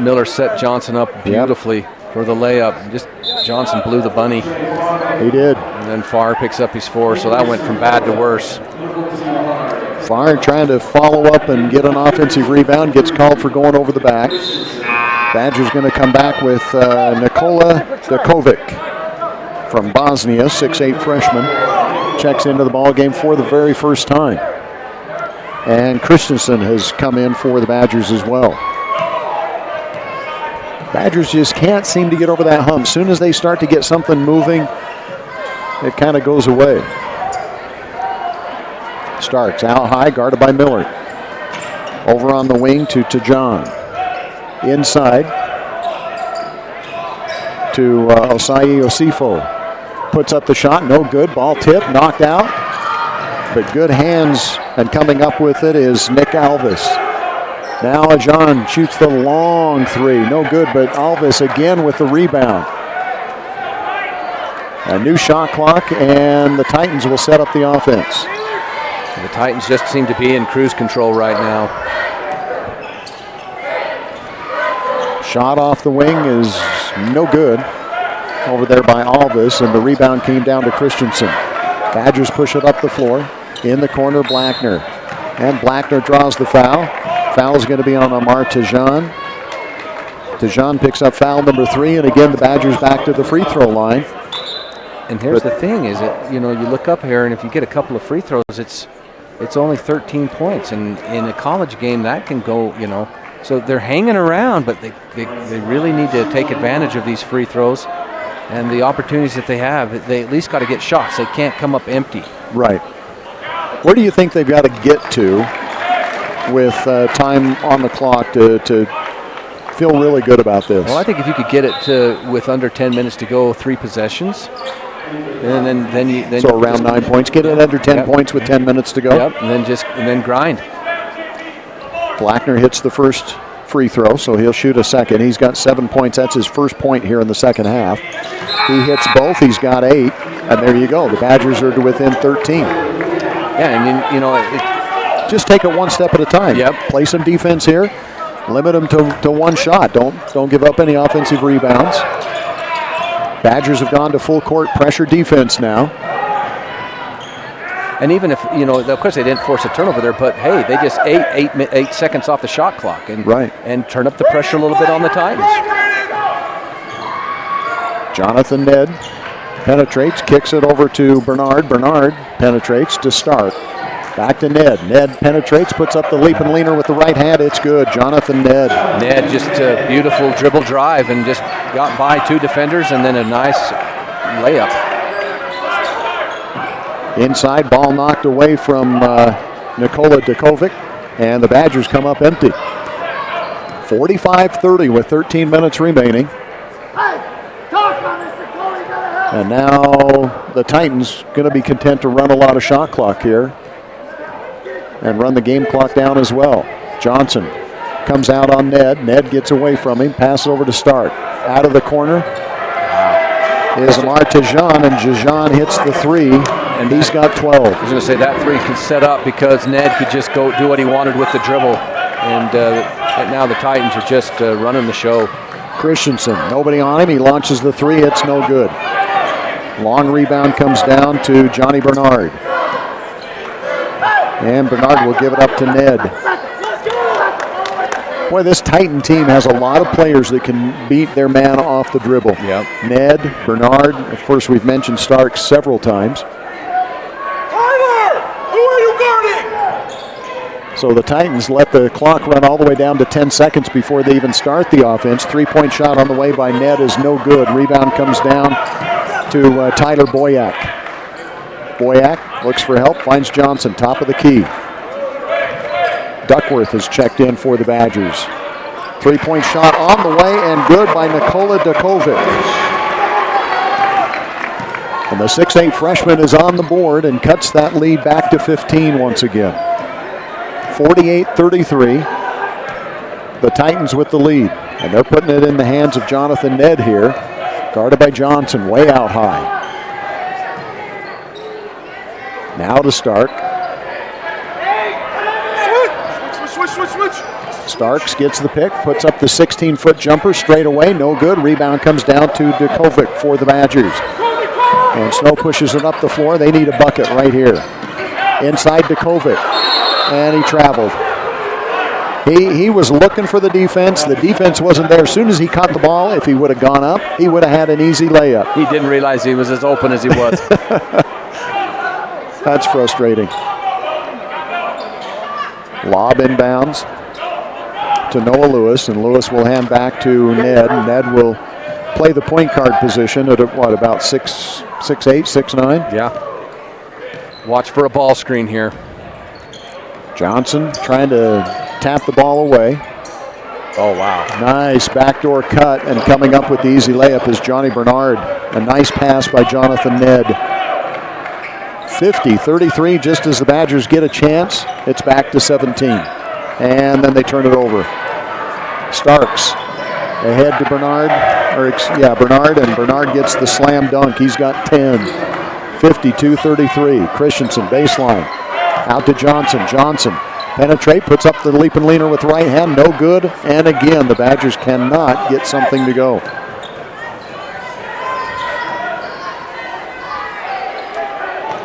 Miller set Johnson up beautifully for the layup. Just Johnson blew the bunny. He did. And then Farr picks up his 4, so that went from bad to worse. Farr trying to follow up and get an offensive rebound, gets called for going over the back. Badgers going to come back with Nikola Dakovic. from Bosnia, 6'8" freshman, checks into the ball game for the very first time. And Christensen has come in for the Badgers as well. Badgers just can't seem to get over that hump. As soon as they start to get something moving, it kind of goes away. Starks out high, guarded by Miller. Over on the wing to John. Inside to Osayi Osifo. Puts up the shot, no good. Ball tip, knocked out. But good hands, and coming up with it is Nick Alvis. Now John shoots the long three, no good, but Alvis again with the rebound. A new shot clock, and the Titans will set up the offense. The Titans just seem to be in cruise control right now. Shot off the wing is no good over there by Alvis, and the rebound came down to Christensen. Badgers push it up the floor. In the corner, Blackner. And Blackner draws the foul. Foul is going to be on Amar Tejan. Tejan picks up foul number 3, and again the Badgers back to the free throw line. And here's the thing is that, you look up here, and if you get a couple of free throws, it's only 13 points. And in a college game, that can go, So they're hanging around, but they really need to take advantage of these free throws and the opportunities that they have. They at least got to get shots. They can't come up empty. Right. Where do you think they've got to get to with time on the clock to feel really good about this? Well, I think if you could get it to with under 10 minutes to go, 3 possessions, and then so around 9 points. Get it under 10 points with 10 minutes to go. Yep, and then grind. Blackner hits the first free throw, so he'll shoot a second. He's got 7 points. That's his first point here in the second half. He hits both. He's got 8, and there you go. The Badgers are to within 13. Yeah, and just take it one step at a time. Yep. Play some defense here. Limit them to one shot. Don't give up any offensive rebounds. Badgers have gone to full court pressure defense now. And even if, of course they didn't force a turnover there, but hey, they just ate 8 seconds off the shot clock and turn up the pressure a little bit on the Titans. Jonathan Ned penetrates, kicks it over to Bernard. Bernard penetrates to Stark. Back to Ned. Ned penetrates, puts up the leap and leaner with the right hand. It's good. Jonathan Ned. Ned just a beautiful dribble drive and just got by 2 defenders and then a nice layup. Inside, ball knocked away from Nikola Dakovic, and the Badgers come up empty. 45-30 with 13 minutes remaining. And now the Titans going to be content to run a lot of shot clock here and run the game clock down as well. Johnson comes out on Ned. Ned gets away from him, passes over to Stark. Out of the corner is Amar Tejan, and Tejan hits the 3, and he's got 12. I was going to say that 3 can set up because Ned could just go do what he wanted with the dribble. And now the Titans are just running the show. Christensen, nobody on him. He launches the 3. It's no good. Long rebound comes down to Johnny Bernard. And Bernard will give it up to Ned. Boy, this Titan team has a lot of players that can beat their man off the dribble. Yep. Ned, Bernard, of course we've mentioned Stark several times. Tyler, who are you guarding? So the Titans let the clock run all the way down to 10 seconds before they even start the offense. 3-point shot on the way by Ned is no good. Rebound comes down to Tyler Boyack. Boyack looks for help, finds Johnson, top of the key. Duckworth has checked in for the Badgers. 3-point shot on the way and good by Nikola Dakovic. And the 6'8" freshman is on the board and cuts that lead back to 15 once again. 48-33. The Titans with the lead. And they're putting it in the hands of Jonathan Ned here. Guarded by Johnson, way out high. Now to Stark. Switch. Starks gets the pick, puts up the 16-foot jumper straight away, no good. Rebound comes down to Dakovic for the Badgers. And Snow pushes it up the floor. They need a bucket right here. Inside Dakovic, and he traveled. He was looking for the defense. The defense wasn't there. As soon as he caught the ball, if he would have gone up, he would have had an easy layup. He didn't realize he was as open as he was. That's frustrating. Lob inbounds to Noah Lewis, and Lewis will hand back to Ned. Ned will play the point guard position at about 6'8", 6'9"? Yeah. Watch for a ball screen here. Johnson trying to tap the ball away. Oh, wow. Nice backdoor cut, and coming up with the easy layup is Johnny Bernard. A nice pass by Jonathan Ned. 50-33, just as the Badgers get a chance. It's back to 17. And then they turn it over. Starks ahead to Bernard. Bernard, and Bernard gets the slam dunk. He's got 10. 52-33. Christensen, baseline. Out to Johnson. Johnson penetrate, puts up the leap and leaner with the right hand. No good. And again, the Badgers cannot get something to go.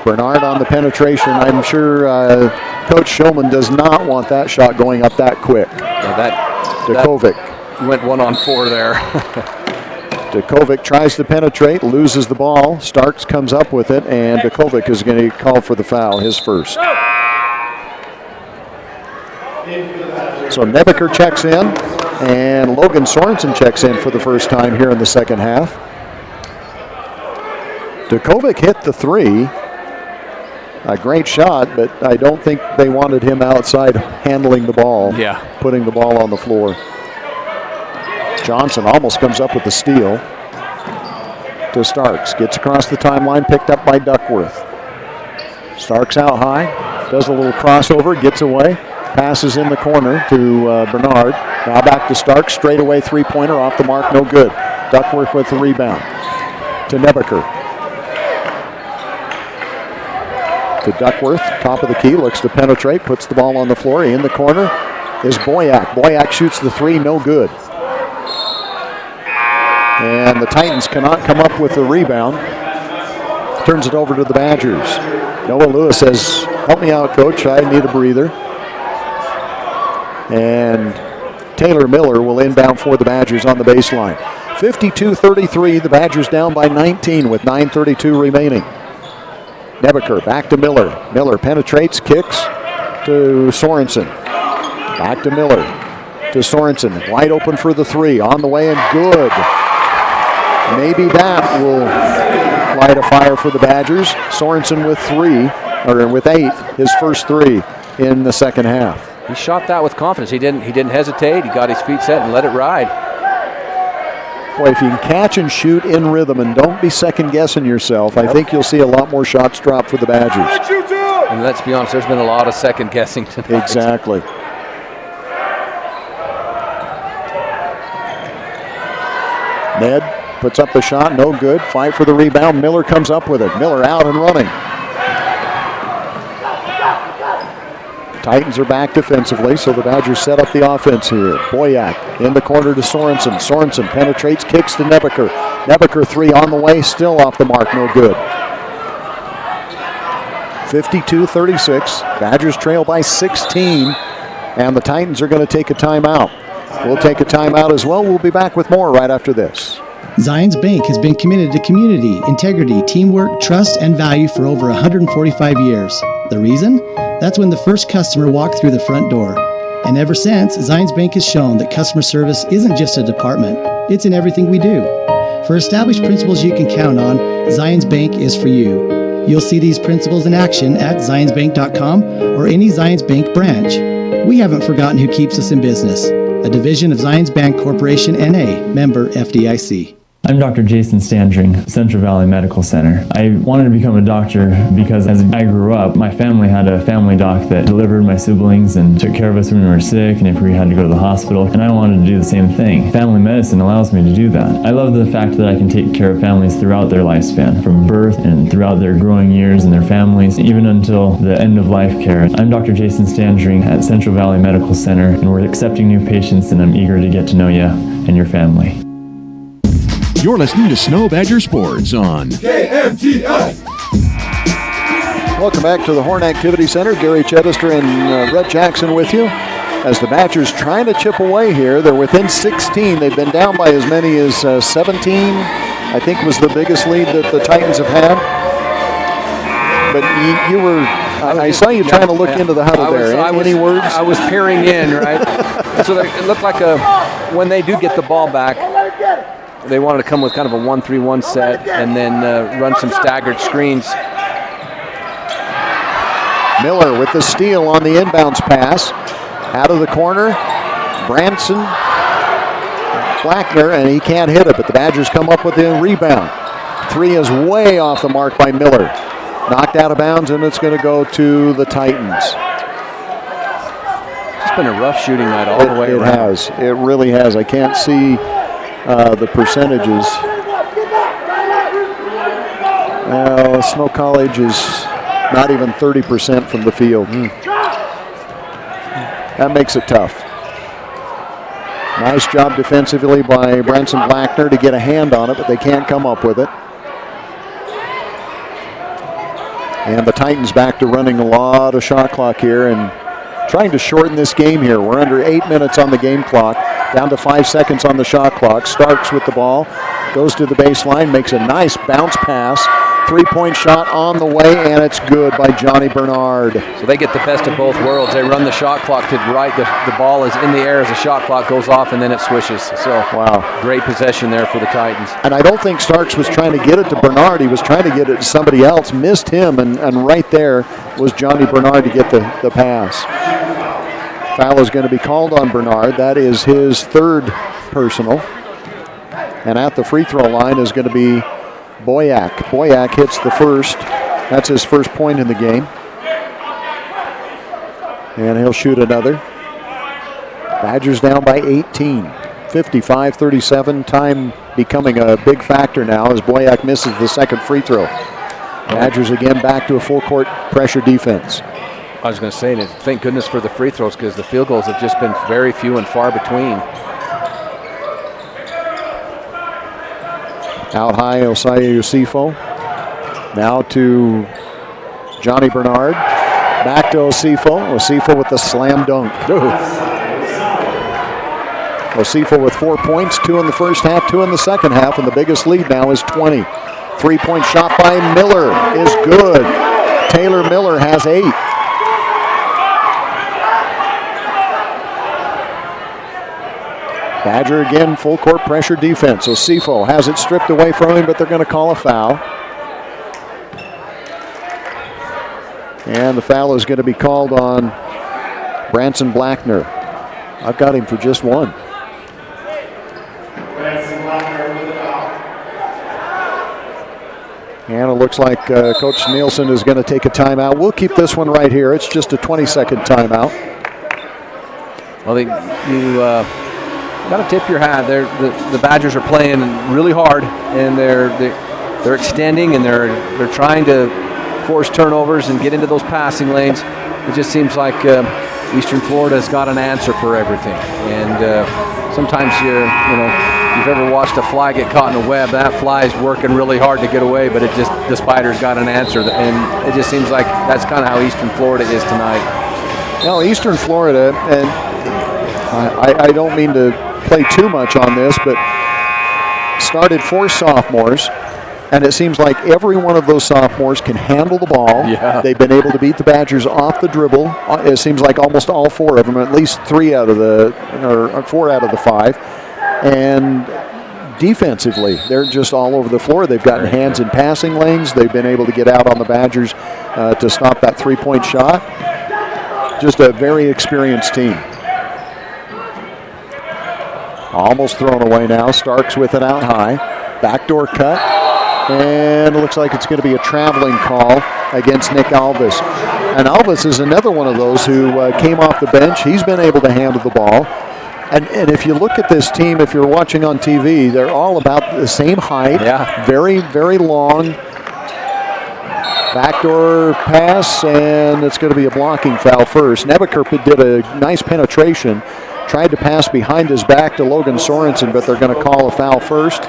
Bernard on the penetration. I'm sure Coach Shulman does not want that shot going up that quick. Djokovic. Went 1-on-4 there. Djokovic tries to penetrate, loses the ball. Starks comes up with it, and Djokovic is going to call for the foul, his first. So Nebeker checks in, and Logan Sorensen checks in for the first time here in the second half. Djokovic hit the three. A great shot, but I don't think they wanted him outside handling the ball. Yeah. Putting the ball on the floor. Johnson almost comes up with the steal to Starks. Gets across the timeline, picked up by Duckworth. Starks out high, does a little crossover, gets away, passes in the corner to Bernard. Now back to Starks, straight away three-pointer off the mark, no good. Duckworth with the rebound to Nebeker. To Duckworth, top of the key, looks to penetrate, puts the ball on the floor. In the corner is Boyack. Boyack shoots the three, no good. And the Titans cannot come up with the rebound. Turns it over to the Badgers. Noah Lewis says, help me out, coach, I need a breather. And Taylor Miller will inbound for the Badgers on the baseline. 52-33, the Badgers down by 19 with 9:32 remaining. Nebeker back to Miller. Miller penetrates, kicks to Sorensen. Back to Miller. To Sorensen. Wide open for the three. On the way and good. Maybe that will light a fire for the Badgers. Sorensen with with 8. His first three in the second half. He shot that with confidence. He didn't hesitate. He got his feet set and let it ride. Boy, if you can catch and shoot in rhythm and don't be second-guessing yourself, I think you'll see a lot more shots drop for the Badgers. And let's be honest, there's been a lot of second-guessing tonight. Exactly. Ned puts up the shot, no good. Fight for the rebound. Miller comes up with it. Miller out and running. Titans are back defensively, so the Badgers set up the offense here. Boyack in the corner to Sorensen. Sorensen penetrates, kicks to Nebeker. Nebeker three on the way, still off the mark, no good. 52-36. Badgers trail by 16, and the Titans are going to take a timeout. We'll take a timeout as well. We'll be back with more right after this. Zions Bank has been committed to community, integrity, teamwork, trust, and value for over 145 years. The reason? That's when the first customer walked through the front door. And ever since, Zions Bank has shown that customer service isn't just a department, it's in everything we do. For established principles you can count on, Zions Bank is for you. You'll see these principles in action at zionsbank.com or any Zions Bank branch. We haven't forgotten who keeps us in business. A division of Zions Bank Corporation, N.A., member FDIC. I'm Dr. Jason Standring, Central Valley Medical Center. I wanted to become a doctor because as I grew up, my family had a family doc that delivered my siblings and took care of us when we were sick and if we had to go to the hospital, and I wanted to do the same thing. Family medicine allows me to do that. I love the fact that I can take care of families throughout their lifespan, from birth and throughout their growing years and their families, even until the end of life care. I'm Dr. Jason Standring at Central Valley Medical Center, and we're accepting new patients, and I'm eager to get to know you and your family. You're listening to Snow Badger Sports on KMTS. Welcome back to the Horn Activity Center. Gary Chedester and Rhett Jackson with you. as the Badgers trying to chip away here. They're within 16. They've been down by as many as 17, I think was the biggest lead that the Titans have had. But you were, I saw you trying to look into the huddle there. Any words? I was peering in, right? So it looked like when they do get the ball back, they wanted to come with kind of a 1-3-1 set and then run some staggered screens. Miller with the steal on the inbounds pass. Out of the corner, Branson Blackner, and he can't hit it, but the Badgers come up with the rebound. 3 is way off the mark by Miller. Knocked out of bounds, and it's going to go to the Titans. It's been a rough shooting night all the way around. It has. It really has. I can't see the percentages. Snow College is not even 30% from the field. That makes it tough. Nice job defensively by Branson Blackner to get a hand on it, but they can't come up with it. And the Titans back to running a lot of shot clock here and trying to shorten this game here. We're under 8 minutes on the game clock, down to 5 seconds on the shot clock. Starks with the ball, goes to the baseline, makes a nice bounce pass. 3-point shot on the way, and it's good by Johnny Bernard. So they get the best of both worlds. They run the shot clock to right. The ball is in the air as the shot clock goes off, and then it swishes. So, wow, great possession there for the Titans. And I don't think Starks was trying to get it to Bernard. He was trying to get it to somebody else, missed him, and right there was Johnny Bernard to get the pass. Foul is going to be called on Bernard. That is his 3rd personal. And at the free throw line is going to be Boyack. Boyack hits the first. That's his first point in the game. And he'll shoot another. Badgers down by 18. 55-37. Time becoming a big factor now as Boyack misses the second free throw. Badgers again back to a full court pressure defense. I was going to say, thank goodness for the free throws because the field goals have just been very few and far between. Out high, Osaya Yosifo. Now to Johnny Bernard. Back to Osifo. Osifo with the slam dunk. Osifo with 4 points, 2 in the first half, 2 in the second half, and the biggest lead now is 20. 3-point shot by Miller is good. Taylor Miller has 8. Badger again, full court pressure defense. Osifo has it stripped away from him, but they're going to call a foul. And the foul is going to be called on Branson Blackner. I've got him for just 1. And it looks like Coach Nielsen is going to take a timeout. We'll keep this one right here. It's just a 20-second timeout. Well, you got to tip your hat. The Badgers are playing really hard, and they're extending, and they're trying to force turnovers and get into those passing lanes. It just seems like Eastern Florida's got an answer for everything. And sometimes you've ever watched a fly get caught in a web, that fly's working really hard to get away, but the spider's got an answer. And it just seems like that's kind of how Eastern Florida is tonight. Now, Eastern Florida, and I don't mean to play too much on this, but started 4 sophomores, and it seems like every one of those sophomores can handle the ball. Yeah. They've been able to beat the Badgers off the dribble. It seems like almost all 4 of them, at least 4 out of the 5. And defensively, they're just all over the floor. They've gotten hands in passing lanes. They've been able to get out on the Badgers to stop that 3-point shot. Just a very experienced team. Almost thrown away now. Starks with it out high. Backdoor cut. And it looks like it's going to be a traveling call against Nick Alvis. And Alvis is another one of those who came off the bench. He's been able to handle the ball. And if you look at this team, if you're watching on TV, they're all about the same height. Yeah. Very, very long. Backdoor pass, and it's going to be a blocking foul first. Nebeker did a nice penetration. Tried to pass behind his back to Logan Sorensen, but they're going to call a foul first.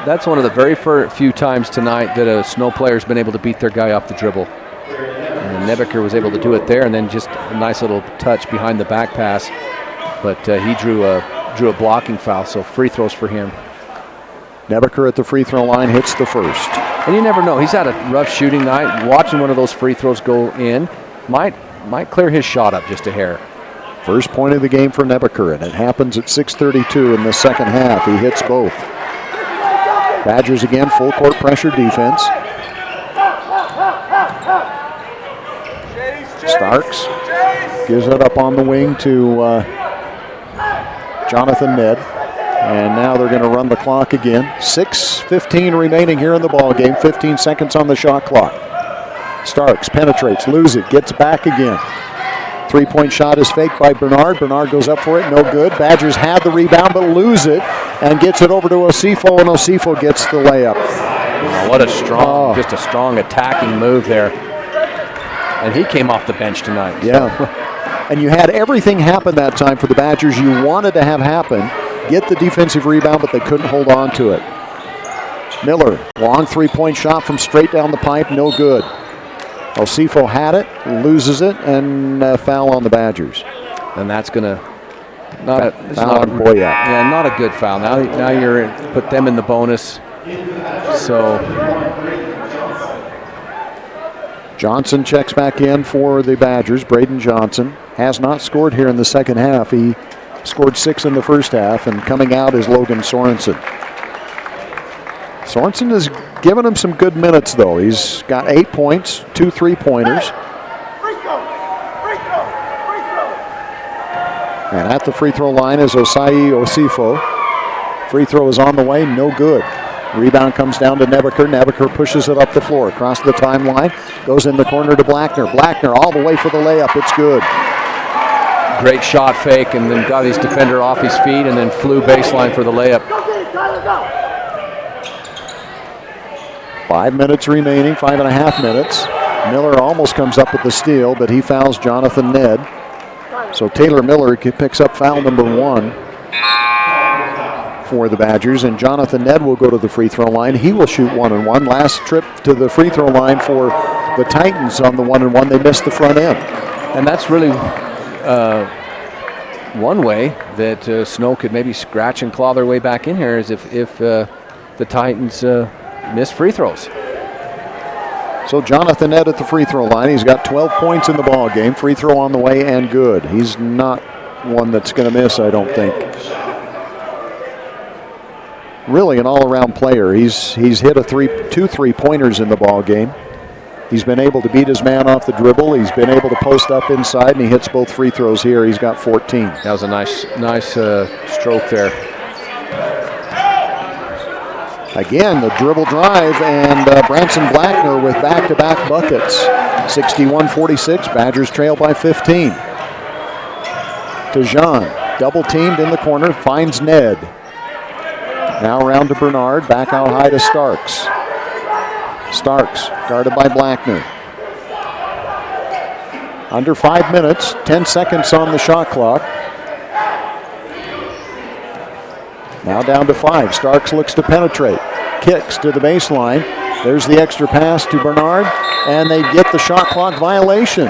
That's one of the very few times tonight that a Snow player's been able to beat their guy off the dribble. And Nebeker was able to do it there, and then just a nice little touch behind the back pass. but he drew a blocking foul, so free throws for him. Nebeker at the free throw line hits the first. And you never know. He's had a rough shooting night. Watching one of those free throws go in might clear his shot up just a hair. First point of the game for Nebeker, and it happens at 6:32 in the second half. He hits both. Badgers again, full court pressure defense. Starks gives it up on the wing to Jonathan Ned. And now they're going to run the clock again. 6:15 remaining here in the ball game. 15 seconds on the shot clock. Starks penetrates, loses it, gets back again. Three-point shot is faked by Bernard. Bernard goes up for it, no good. Badgers had the rebound but lose it and gets it over to Osifo, and Osifo gets the layup. Oh, what a strong, just a strong attacking move there. And he came off the bench tonight. Yeah. And you had everything happen that time for the Badgers you wanted to have happen. Get the defensive rebound, but they couldn't hold on to it. Miller, long three-point shot from straight down the pipe, no good. Osifo had it, loses it, and foul on the Badgers. And that's going to foul on Boyette. Yeah, not a good foul. Now you're put them in the bonus. So Johnson checks back in for the Badgers. Braden Johnson has not scored here in the second half. He scored 6 in the first half, and coming out is Logan Sorensen. Sorensen has given him some good minutes, though. He's got 8 points, 2 3-pointers. And at the free throw line is Osai Osifo. Free throw is on the way, no good. Rebound comes down to Nebeker. Nebeker pushes it up the floor, across the timeline, goes in the corner to Blackner. Blackner all the way for the layup, it's good. Great shot fake, and then got his defender off his feet, and then flew baseline for the layup. 5 minutes remaining, 5.5 minutes. Miller almost comes up with the steal, but he fouls Jonathan Ned. So Taylor Miller picks up foul number 1 for the Badgers, and Jonathan Ned will go to the free throw line. He will shoot 1-1. Last trip to the free throw line for the Titans on the 1-1. They missed the front end. And that's really one way that Snow could maybe scratch and claw their way back in here is if the Titans miss free throws. So Jonathan Ned at the free throw line. He's got 12 points in the ball game. Free throw on the way and good. He's not one that's going to miss, I don't think. Really an all-around player. He's hit 2 3-pointers in the ball game. He's been able to beat his man off the dribble. He's been able to post up inside, and he hits both free throws here. He's got 14. That was a nice stroke there. Again, the dribble drive, and Branson Blackner with back-to-back buckets. 61-46, Badgers trail by 15. Tejan, double-teamed in the corner, finds Ned. Now around to Bernard, back out high to Starks. Starks, guarded by Blackner. Under 5 minutes, 10 seconds on the shot clock. Now down to 5. Starks looks to penetrate. Kicks to the baseline. There's the extra pass to Bernard, and they get the shot clock violation.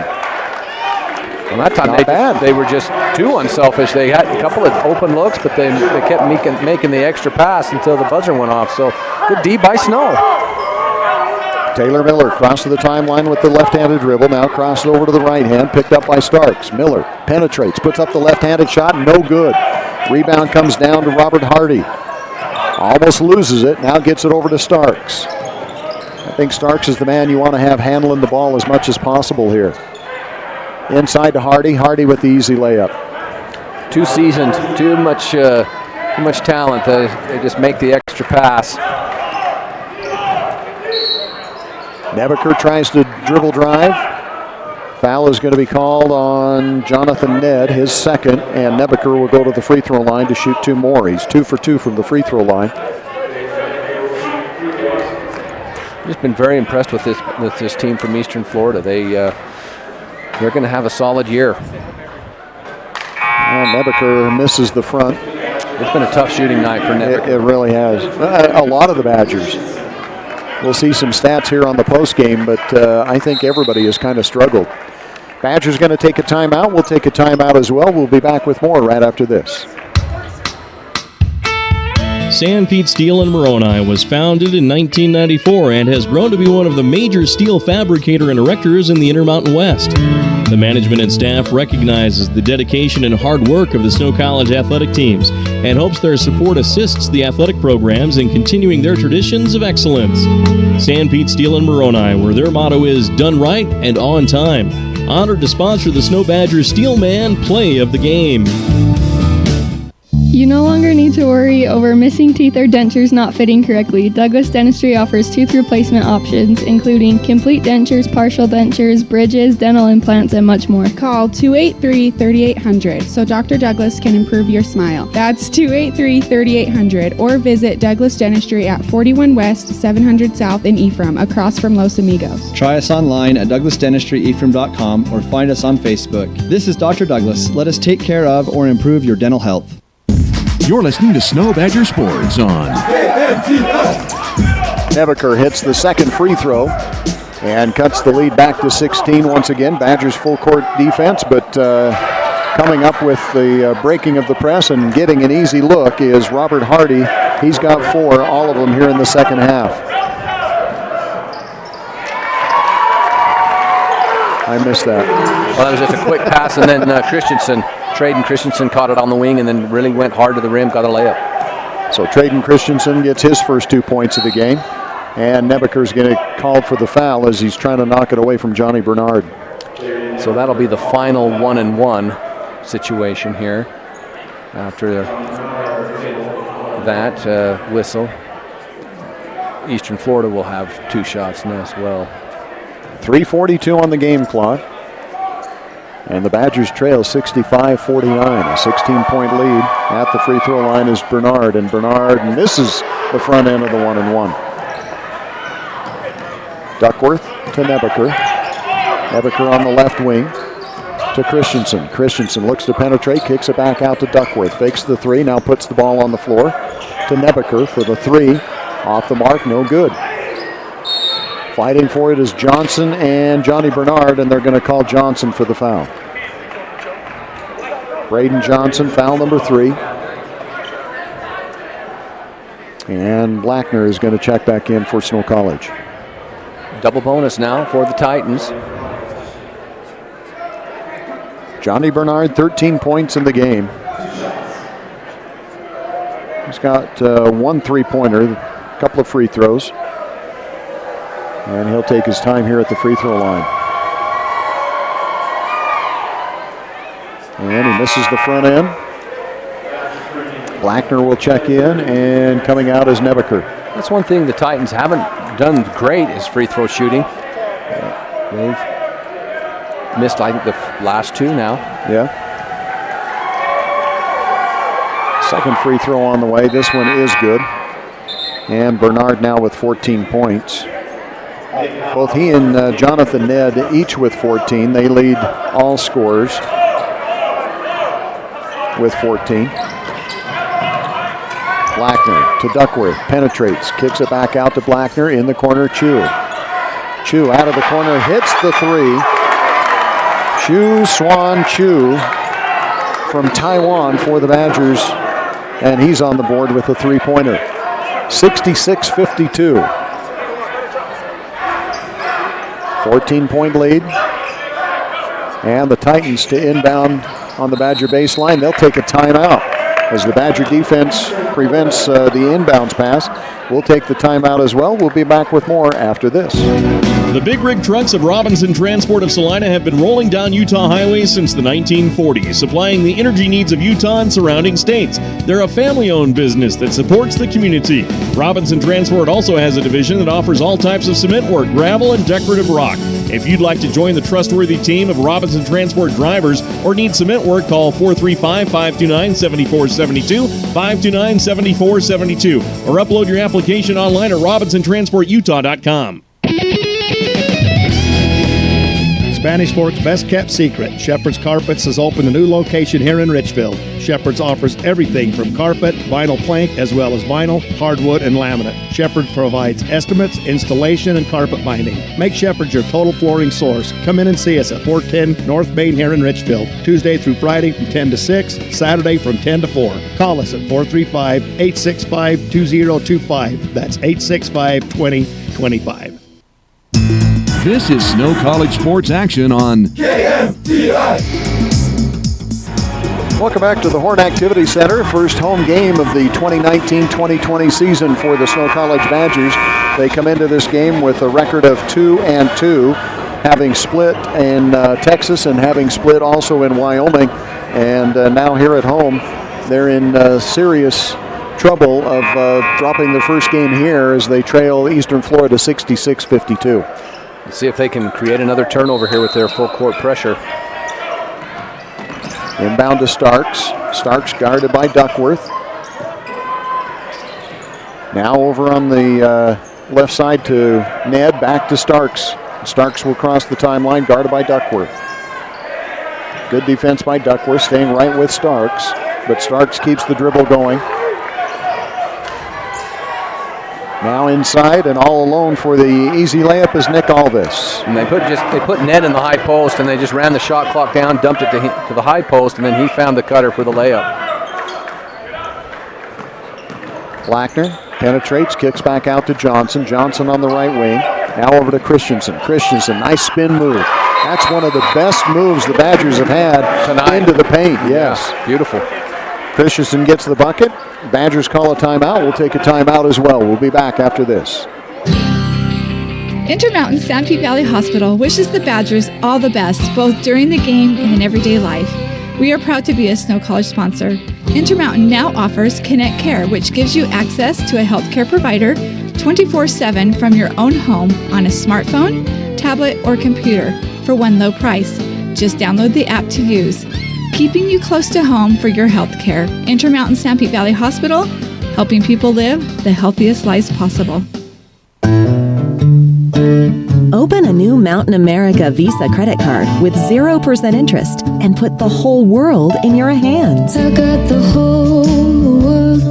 Well, that time they were just too unselfish. They had a couple of open looks, but they kept making the extra pass until the buzzer went off. So good D by Snow. Taylor Miller crossed to the timeline with the left-handed dribble. Now crossed over to the right hand, picked up by Starks. Miller penetrates, puts up the left-handed shot, no good. Rebound comes down to Robert Hardy. Almost loses it, now gets it over to Starks. I think Starks is the man you want to have handling the ball as much as possible here. Inside to Hardy. Hardy with the easy layup. Too seasoned, too much talent. They just make the extra pass. Nebeker tries to dribble drive. Foul is going to be called on Jonathan Ned, his second, and Nebeker will go to the free throw line to shoot 2 more. He's 2 for 2 from the free throw line. Just been very impressed with this team from Eastern Florida. They're going to have a solid year. And Nebeker misses the front. It's been a tough shooting night for Nebeker. It really has. A lot of the Badgers. We'll see some stats here on the post game, but I think everybody has kind of struggled. Badgers going to take a timeout. We'll take a timeout as well. We'll be back with more right after this. Sanpete Steel in Moroni was founded in 1994 and has grown to be one of the major steel fabricator and erectors in the Intermountain West. The management and staff recognizes the dedication and hard work of the Snow College athletic teams and hopes their support assists the athletic programs in continuing their traditions of excellence. Sanpete Steel in Moroni, where their motto is done right and on time. Honored to sponsor the Snow Badgers Steelman Play of the Game. You no longer need to worry over missing teeth or dentures not fitting correctly. Douglas Dentistry offers tooth replacement options, including complete dentures, partial dentures, bridges, dental implants, and much more. Call 283-3800 so Dr. Douglas can improve your smile. That's 283-3800, or visit Douglas Dentistry at 41 West, 700 South in Ephraim, across from Los Amigos. Try us online at douglasdentistry.ephraim.com or find us on Facebook. This is Dr. Douglas. Let us take care of or improve your dental health. You're listening to Snow Badger Sports on Nebeker hits the second free throw and cuts the lead back to 16 once again. Badgers full court defense, but coming up with the breaking of the press and getting an easy look is Robert Hardy. He's got 4, all of them here in the second half. I missed that. Well, that was just a quick pass, and then Traden Christensen caught it on the wing and then really went hard to the rim, got a layup. So Traden Christensen gets his first 2 points of the game, and Nebeker's going to call for the foul as he's trying to knock it away from Johnny Bernard. So that'll be the final 1-and-1 situation here. After that whistle, Eastern Florida will have 2 shots now as well. 3:42 on the game clock. And the Badgers trail 65-49, a 16-point lead. At the free throw line is Bernard, and Bernard misses the front end of the 1-and-1. Duckworth to Nebeker. Nebeker on the left wing to Christensen. Christensen looks to penetrate, kicks it back out to Duckworth. Fakes the 3, now puts the ball on the floor to Nebeker for the 3. Off the mark, no good. Fighting for it is Johnson and Johnny Bernard, and they're going to call Johnson for the foul. Braden Johnson, foul number 3. And Blackner is going to check back in for Snow College. Double bonus now for the Titans. Johnny Bernard, 13 points in the game. He's got 1 3-pointer, a couple of free throws. And he'll take his time here at the free throw line. And he misses the front end. Blackner will check in, and coming out is Nebeker. That's one thing the Titans haven't done great is free throw shooting. They've missed, I think, the last 2 now. Yeah. Second free throw on the way. This one is good. And Bernard now with 14 points. Both he and Jonathan Ned each with 14. They lead all scorers with 14. Blackner to Duckworth, penetrates, kicks it back out to Blackner, in the corner, Chu. Chu out of the corner, hits the 3. Chu Swan Chu from Taiwan for the Badgers, and he's on the board with a 3-pointer. 66-52. 14-point lead. And the Titans to inbound on the Badger baseline. They'll take a timeout as the Badger defense prevents the inbounds pass. We'll take the timeout as well. We'll be back with more after this. The big rig trucks of Robinson Transport of Salina have been rolling down Utah highways since the 1940s, supplying the energy needs of Utah and surrounding states. They're a family-owned business that supports the community. Robinson Transport also has a division that offers all types of cement work, gravel, and decorative rock. If you'd like to join the trustworthy team of Robinson Transport drivers or need cement work, call 435-529-7472, 529-7472, or upload your application online at RobinsonTransportUtah.com. Spanish Fork's best kept secret, Shepherd's Carpets has opened a new location here in Richfield. Shepherd's offers everything from carpet, vinyl plank, as well as vinyl, hardwood, and laminate. Shepherd provides estimates, installation, and carpet binding. Make Shepherd's your total flooring source. Come in and see us at 410 North Main here in Richfield, Tuesday through Friday from 10 to 6, Saturday from 10 to 4. Call us at 435-865-2025. That's 865-2025. This is Snow College Sports Action on KMTI. Welcome back to the Horn Activity Center. First home game of the 2019-2020 season for the Snow College Badgers. They come into this game with a record of 2-2, having split in Texas and having split also in Wyoming. And now here at home, they're in serious trouble of dropping their first game here as they trail Eastern Florida 66-52. Let's see if they can create another turnover here with their full court pressure. Inbound to Starks. Starks guarded by Duckworth. Now over on the left side to Ned, back to Starks. Starks will cross the timeline, guarded by Duckworth. Good defense by Duckworth, staying right with Starks, but Starks keeps the dribble going. Now inside and all alone for the easy layup is Nick Alvis. And they put Ned in the high post, and they just ran the shot clock down, dumped it to the high post, and then he found the cutter for the layup. Blackner penetrates, kicks back out to Johnson. Johnson on the right wing. Now over to Christensen. Christensen, nice spin move. That's one of the best moves the Badgers have had tonight. Into the paint. Yes, yeah, beautiful. Christensen gets the bucket. Badgers call a timeout. We'll take a timeout as well. We'll be back after this. Intermountain Sanpete Valley Hospital wishes the Badgers all the best, both during the game and in everyday life. We are proud to be a Snow College sponsor. Intermountain now offers Connect Care, which gives you access to a healthcare provider 24/7 from your own home on a smartphone, tablet, or computer for one low price. Just download the app to use. Keeping you close to home for your health care. Intermountain Sanpete Valley Hospital, helping people live the healthiest lives possible. Open a new Mountain America Visa credit card with 0% interest and put the whole world in your hands. I got the whole world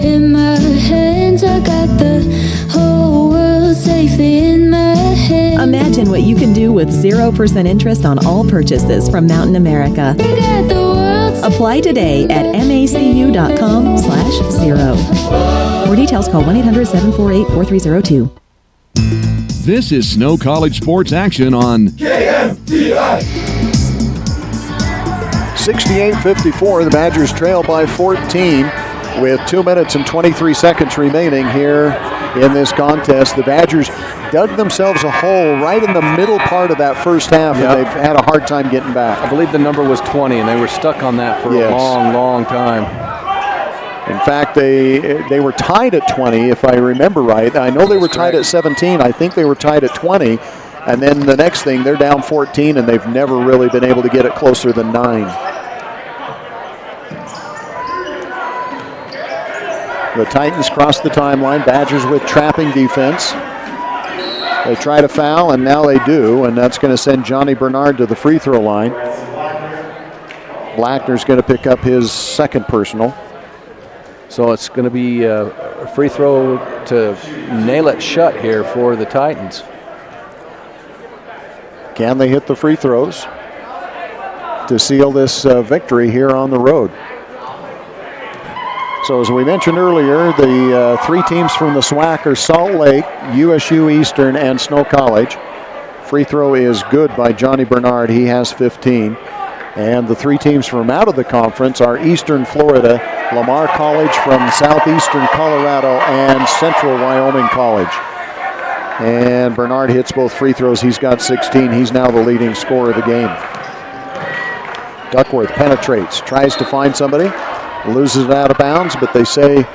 in my hands. I got the whole world safely in my hands. Imagine what you can do with 0% interest on all purchases from Mountain America. Apply today at macu.com/0. For details, call 1-800-748-4302. This is Snow College Sports Action on KMTI. 68-54, the Badgers trail by 14 with 2 minutes and 23 seconds remaining here in this contest. The Badgers dug themselves a hole right in the middle part of that first half, and they've had a hard time getting back. I believe the number was 20, and they were stuck on that for a long, long time. In fact, they were tied at 20, if I remember right. I know they were tied at 17. I think they were tied at 20. And then the next thing, they're down 14, and they've never really been able to get it closer than 9. The Titans cross the timeline. Badgers with trapping defense. They try to foul, and now they do, and that's going to send Johnny Bernard to the free throw line. Blackner's going to pick up his second personal. So it's going to be a free throw to nail it shut here for the Titans. Can they hit the free throws to seal this victory here on the road? So as we mentioned earlier, the three teams from the SWAC are Salt Lake, USU Eastern, and Snow College. Free throw is good by Johnny Bernard. He has 15. And the three teams from out of the conference are Eastern Florida, Lamar College from southeastern Colorado, and Central Wyoming College. And Bernard hits both free throws. He's got 16. He's now the leading scorer of the game. Duckworth penetrates, tries to find somebody, loses it out of bounds, but they say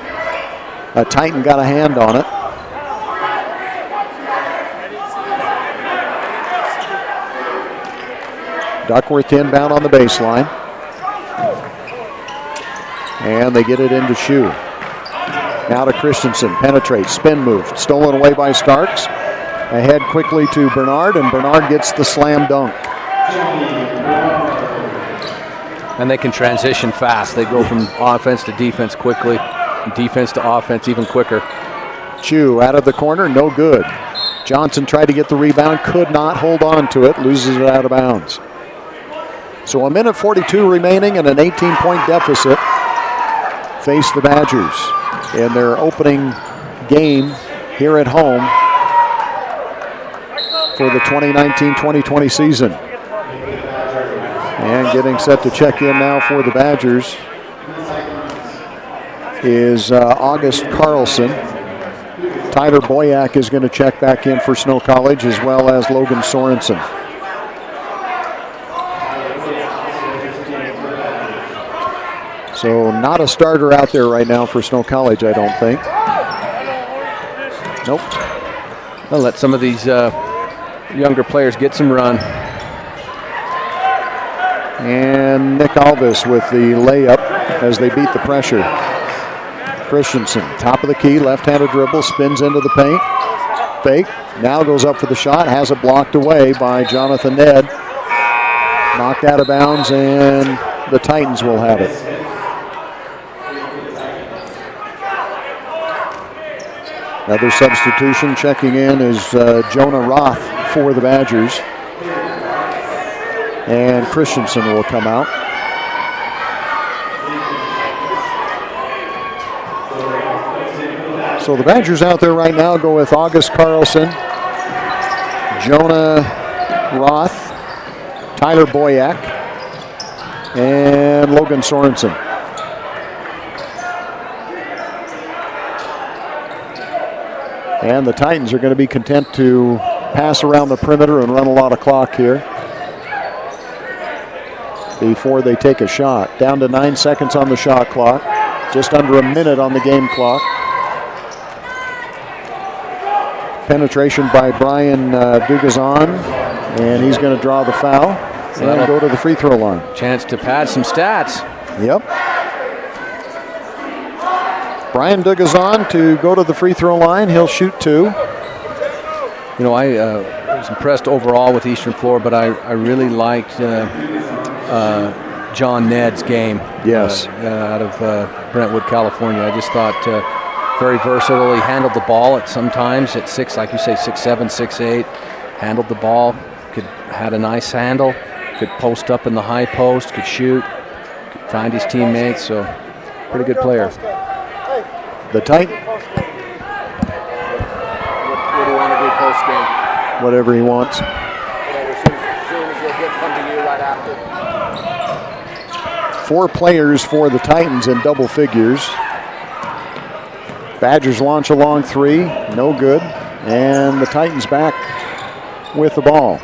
a Titan got a hand on it. Duckworth inbound on the baseline. And they get it into Shue. Now to Christensen, penetrates, spin move, stolen away by Starks. Ahead quickly to Bernard, and Bernard gets the slam dunk. And they can transition fast. They go from offense to defense quickly, and defense to offense even quicker. Chu out of the corner, no good. Johnson tried to get the rebound, could not hold on to it, loses it out of bounds. So a minute 42 remaining and an 18-point deficit face the Badgers in their opening game here at home for the 2019-2020 season. And getting set to check in now for the Badgers is August Carlson. Tyler Boyack is going to check back in for Snow College, as well as Logan Sorensen. So not a starter out there right now for Snow College, I don't think. Nope. I'll let some of these younger players get some run. And Nick Alvis with the layup as they beat the pressure. Christensen, top of the key, left-handed dribble, spins into the paint. Fake, now goes up for the shot, has it blocked away by Jonathan Ned. Knocked out of bounds, and the Titans will have it. Another substitution checking in is Jonah Roth for the Badgers. And Christensen will come out. So the Badgers out there right now go with August Carlson, Jonah Roth, Tyler Boyack, and Logan Sorensen. And the Titans are going to be content to pass around the perimeter and run a lot of clock here before they take a shot. Down to 9 seconds on the shot clock, just under a minute on the game clock. Penetration by Brian Dugazan, and he's going to draw the foul and go to the free throw line. Chance to pad some stats. Yep. Brian Dugazan to go to the free throw line. He'll shoot 2. You know, I was impressed overall with Eastern Florida, but I really liked John Ned's game. Yes. Out of Brentwood, California. I just thought very versatile. He handled the ball at sometimes at 6, like you say, 6'7", 6'8". Handled the ball, had a nice handle, could post up in the high post, could shoot, could find his teammates. So, pretty good player. The tight. What do you want to do post game? Whatever he wants. As soon as he'll come to you right after. 4 players for the Titans in double figures. Badgers launch a long 3, no good. And the Titans back with the ball.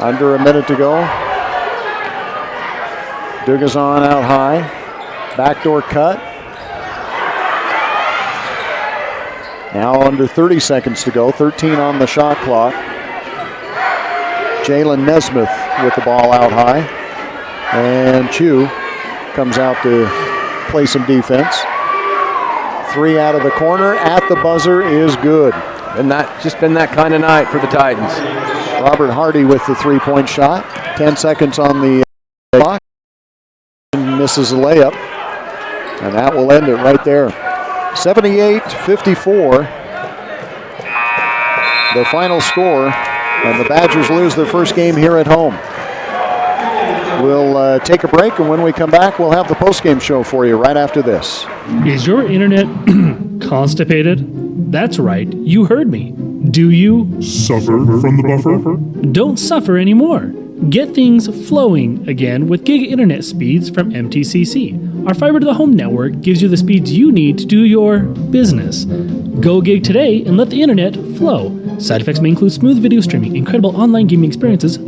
Under a minute to go. Dugazan out high. Backdoor cut. Now under 30 seconds to go, 13 on the shot clock. Jalen Nesmith with the ball out high. And Chu comes out to play some defense. 3 out of the corner at the buzzer is good. And just been that kind of night for the Titans. Robert Hardy with the 3-point shot. 10 seconds on the clock. Misses a layup. And that will end it right there. 78-54. The final score. And the Badgers lose their first game here at home. We'll take a break, and when we come back, we'll have the post-game show for you right after this. Is your internet constipated? That's right, you heard me. Do you suffer from the buffer? Don't suffer anymore. Get things flowing again with gig internet speeds from MTCC. Our fiber to the home network gives you the speeds you need to do your business. Go gig today and let the internet flow. Side effects may include smooth video streaming, incredible online gaming experiences,